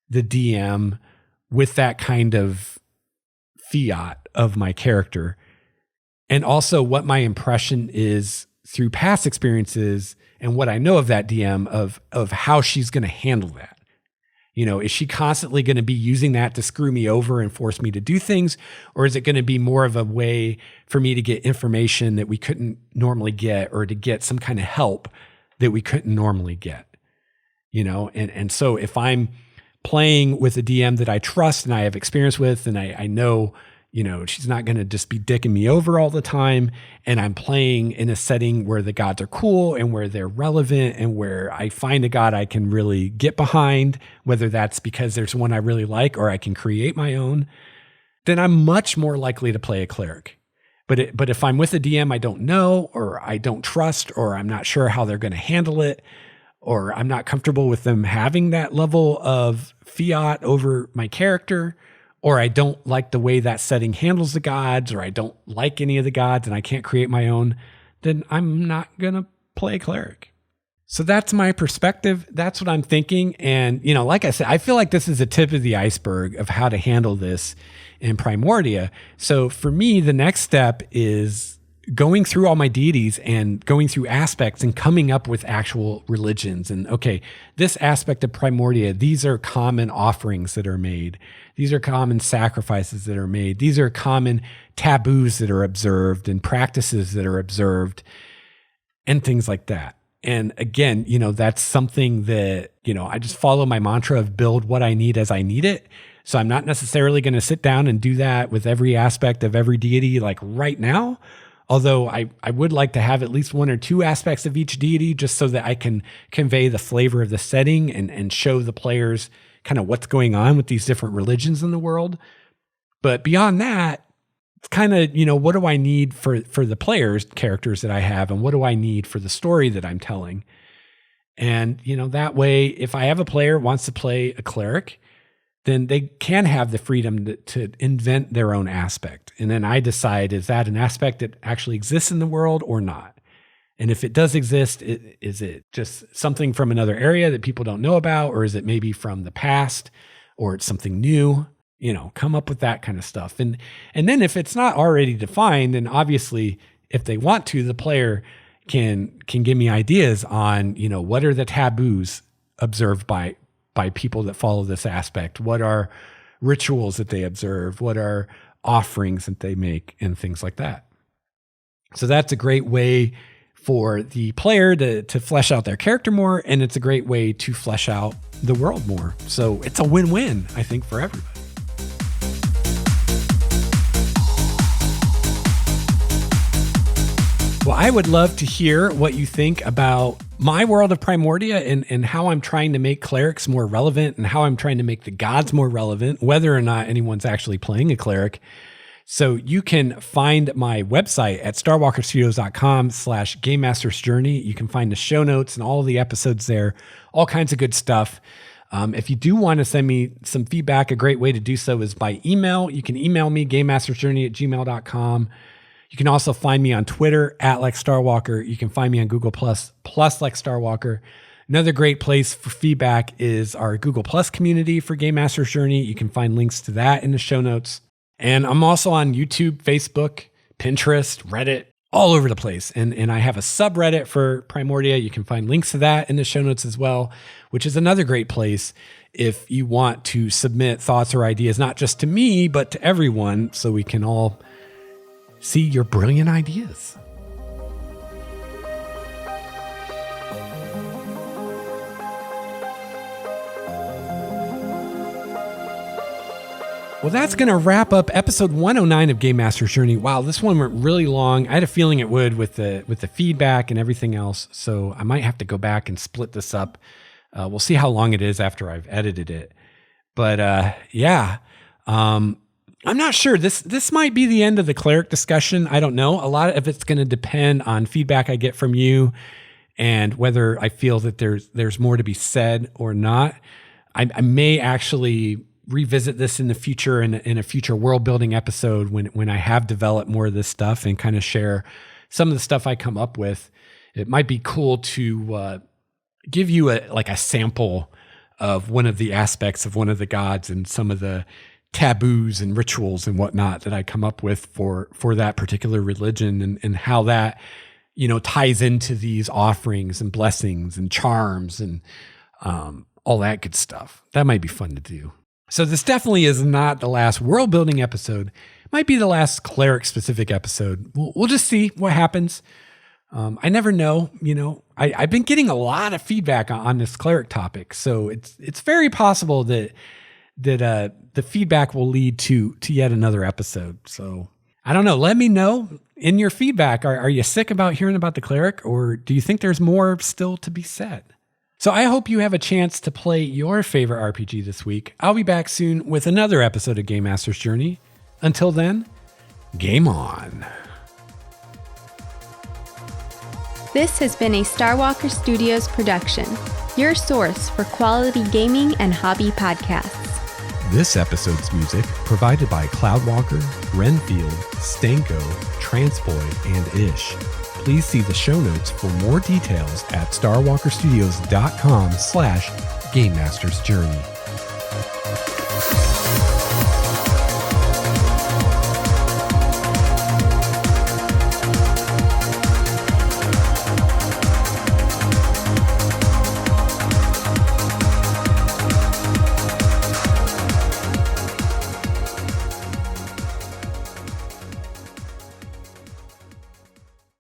S1: the DM with that kind of fiat of my character. And also what my impression is through past experiences and what I know of that DM of how she's going to handle that. Is she constantly going to be using that to screw me over and force me to do things? Or is it going to be more of a way for me to get information that we couldn't normally get, or to get some kind of help that we couldn't normally get? And so if I'm playing with a DM that I trust and I have experience with, and I know, she's not going to just be dicking me over all the time, and I'm playing in a setting where the gods are cool and where they're relevant and where I find a god I can really get behind, whether that's because there's one I really like or I can create my own, then I'm much more likely to play a cleric. But if I'm with a DM I don't know, or I don't trust, or I'm not sure how they're going to handle it, or I'm not comfortable with them having that level of fiat over my character, or I don't like the way that setting handles the gods, or I don't like any of the gods and I can't create my own, then I'm not going to play cleric. So that's my perspective. That's what I'm thinking. And, like I said, I feel like this is a tip of the iceberg of how to handle this in Primordia. So for me, the next step is going through all my deities and going through aspects and coming up with actual religions. And okay, this aspect of Primordia, these are common offerings that are made. These are common sacrifices that are made. These are common taboos that are observed and practices that are observed and things like that. And again, that's something that, I just follow my mantra of build what I need as I need it. So I'm not necessarily going to sit down and do that with every aspect of every deity like right now. Although I would like to have at least one or two aspects of each deity, just so that I can convey the flavor of the setting and show the players kind of what's going on with these different religions in the world. But beyond that, it's kind of, what do I need for the players, characters that I have, and what do I need for the story that I'm telling? And, that way, if I have a player who wants to play a cleric, then they can have the freedom to invent their own aspect. And then I decide, is that an aspect that actually exists in the world or not? And if it does exist, is it just something from another area that people don't know about? Or is it maybe from the past, or it's something new? Come up with that kind of stuff. And then if it's not already defined, then obviously if they want to, the player can give me ideas on, what are the taboos observed by people that follow this aspect? What are rituals that they observe? What are offerings that they make, and things like that? So that's a great way for the player to flesh out their character more, and it's a great way to flesh out the world more. So it's a win-win, I think, for everybody. Well, I would love to hear what you think about my world of Primordia and how I'm trying to make clerics more relevant, and how I'm trying to make the gods more relevant, whether or not anyone's actually playing a cleric. So you can find my website at starwalkerstudios.com/Game Master's Journey. You can find the show notes and all the episodes there, all kinds of good stuff. If you do want to send me some feedback, a great way to do so is by email. You can email me, gamemastersjourney@gmail.com. You can also find me on Twitter @LexStarWalker. You can find me on Google Plus LexStarWalker. Another great place for feedback is our Google Plus community for Game Master's Journey. You can find links to that in the show notes. And I'm also on YouTube, Facebook, Pinterest, Reddit, all over the place. And I have a subreddit for Primordia. You can find links to that in the show notes as well, which is another great place if you want to submit thoughts or ideas, not just to me, but to everyone, so we can all see your brilliant ideas. Well, that's going to wrap up episode 109 of Game Master's Journey. Wow, this one went really long. I had a feeling it would with the feedback and everything else, so I might have to go back and split this up. We'll see how long it is after I've edited it. But yeah, I'm not sure. This might be the end of the cleric discussion. I don't know. A lot of it's going to depend on feedback I get from you and whether I feel that there's more to be said or not. I may actually revisit this in the future in a future world building episode when I have developed more of this stuff and kind of share some of the stuff I come up with. It might be cool to give you a sample of one of the aspects of one of the gods and some of the taboos and rituals and whatnot that I come up with for that particular religion, and how that ties into these offerings and blessings and charms and all that good stuff. That might be fun to do. So this definitely is not the last world building episode. It might be the last cleric specific episode. We'll just see what happens. I never know. I've been getting a lot of feedback on this cleric topic, so it's very possible that the feedback will lead to yet another episode. So I don't know. Let me know in your feedback. Are you sick about hearing about the cleric, or do you think there's more still to be said? So I hope you have a chance to play your favorite RPG this week. I'll be back soon with another episode of Game Master's Journey. Until then, game on.
S3: This has been a Starwalker Studios production, your source for quality gaming and hobby podcasts.
S1: This episode's music provided by Cloudwalker, Renfield, Stanko, Transboy, and Ish. Please see the show notes for more details at starwalkerstudios.com/GameMastersJourney.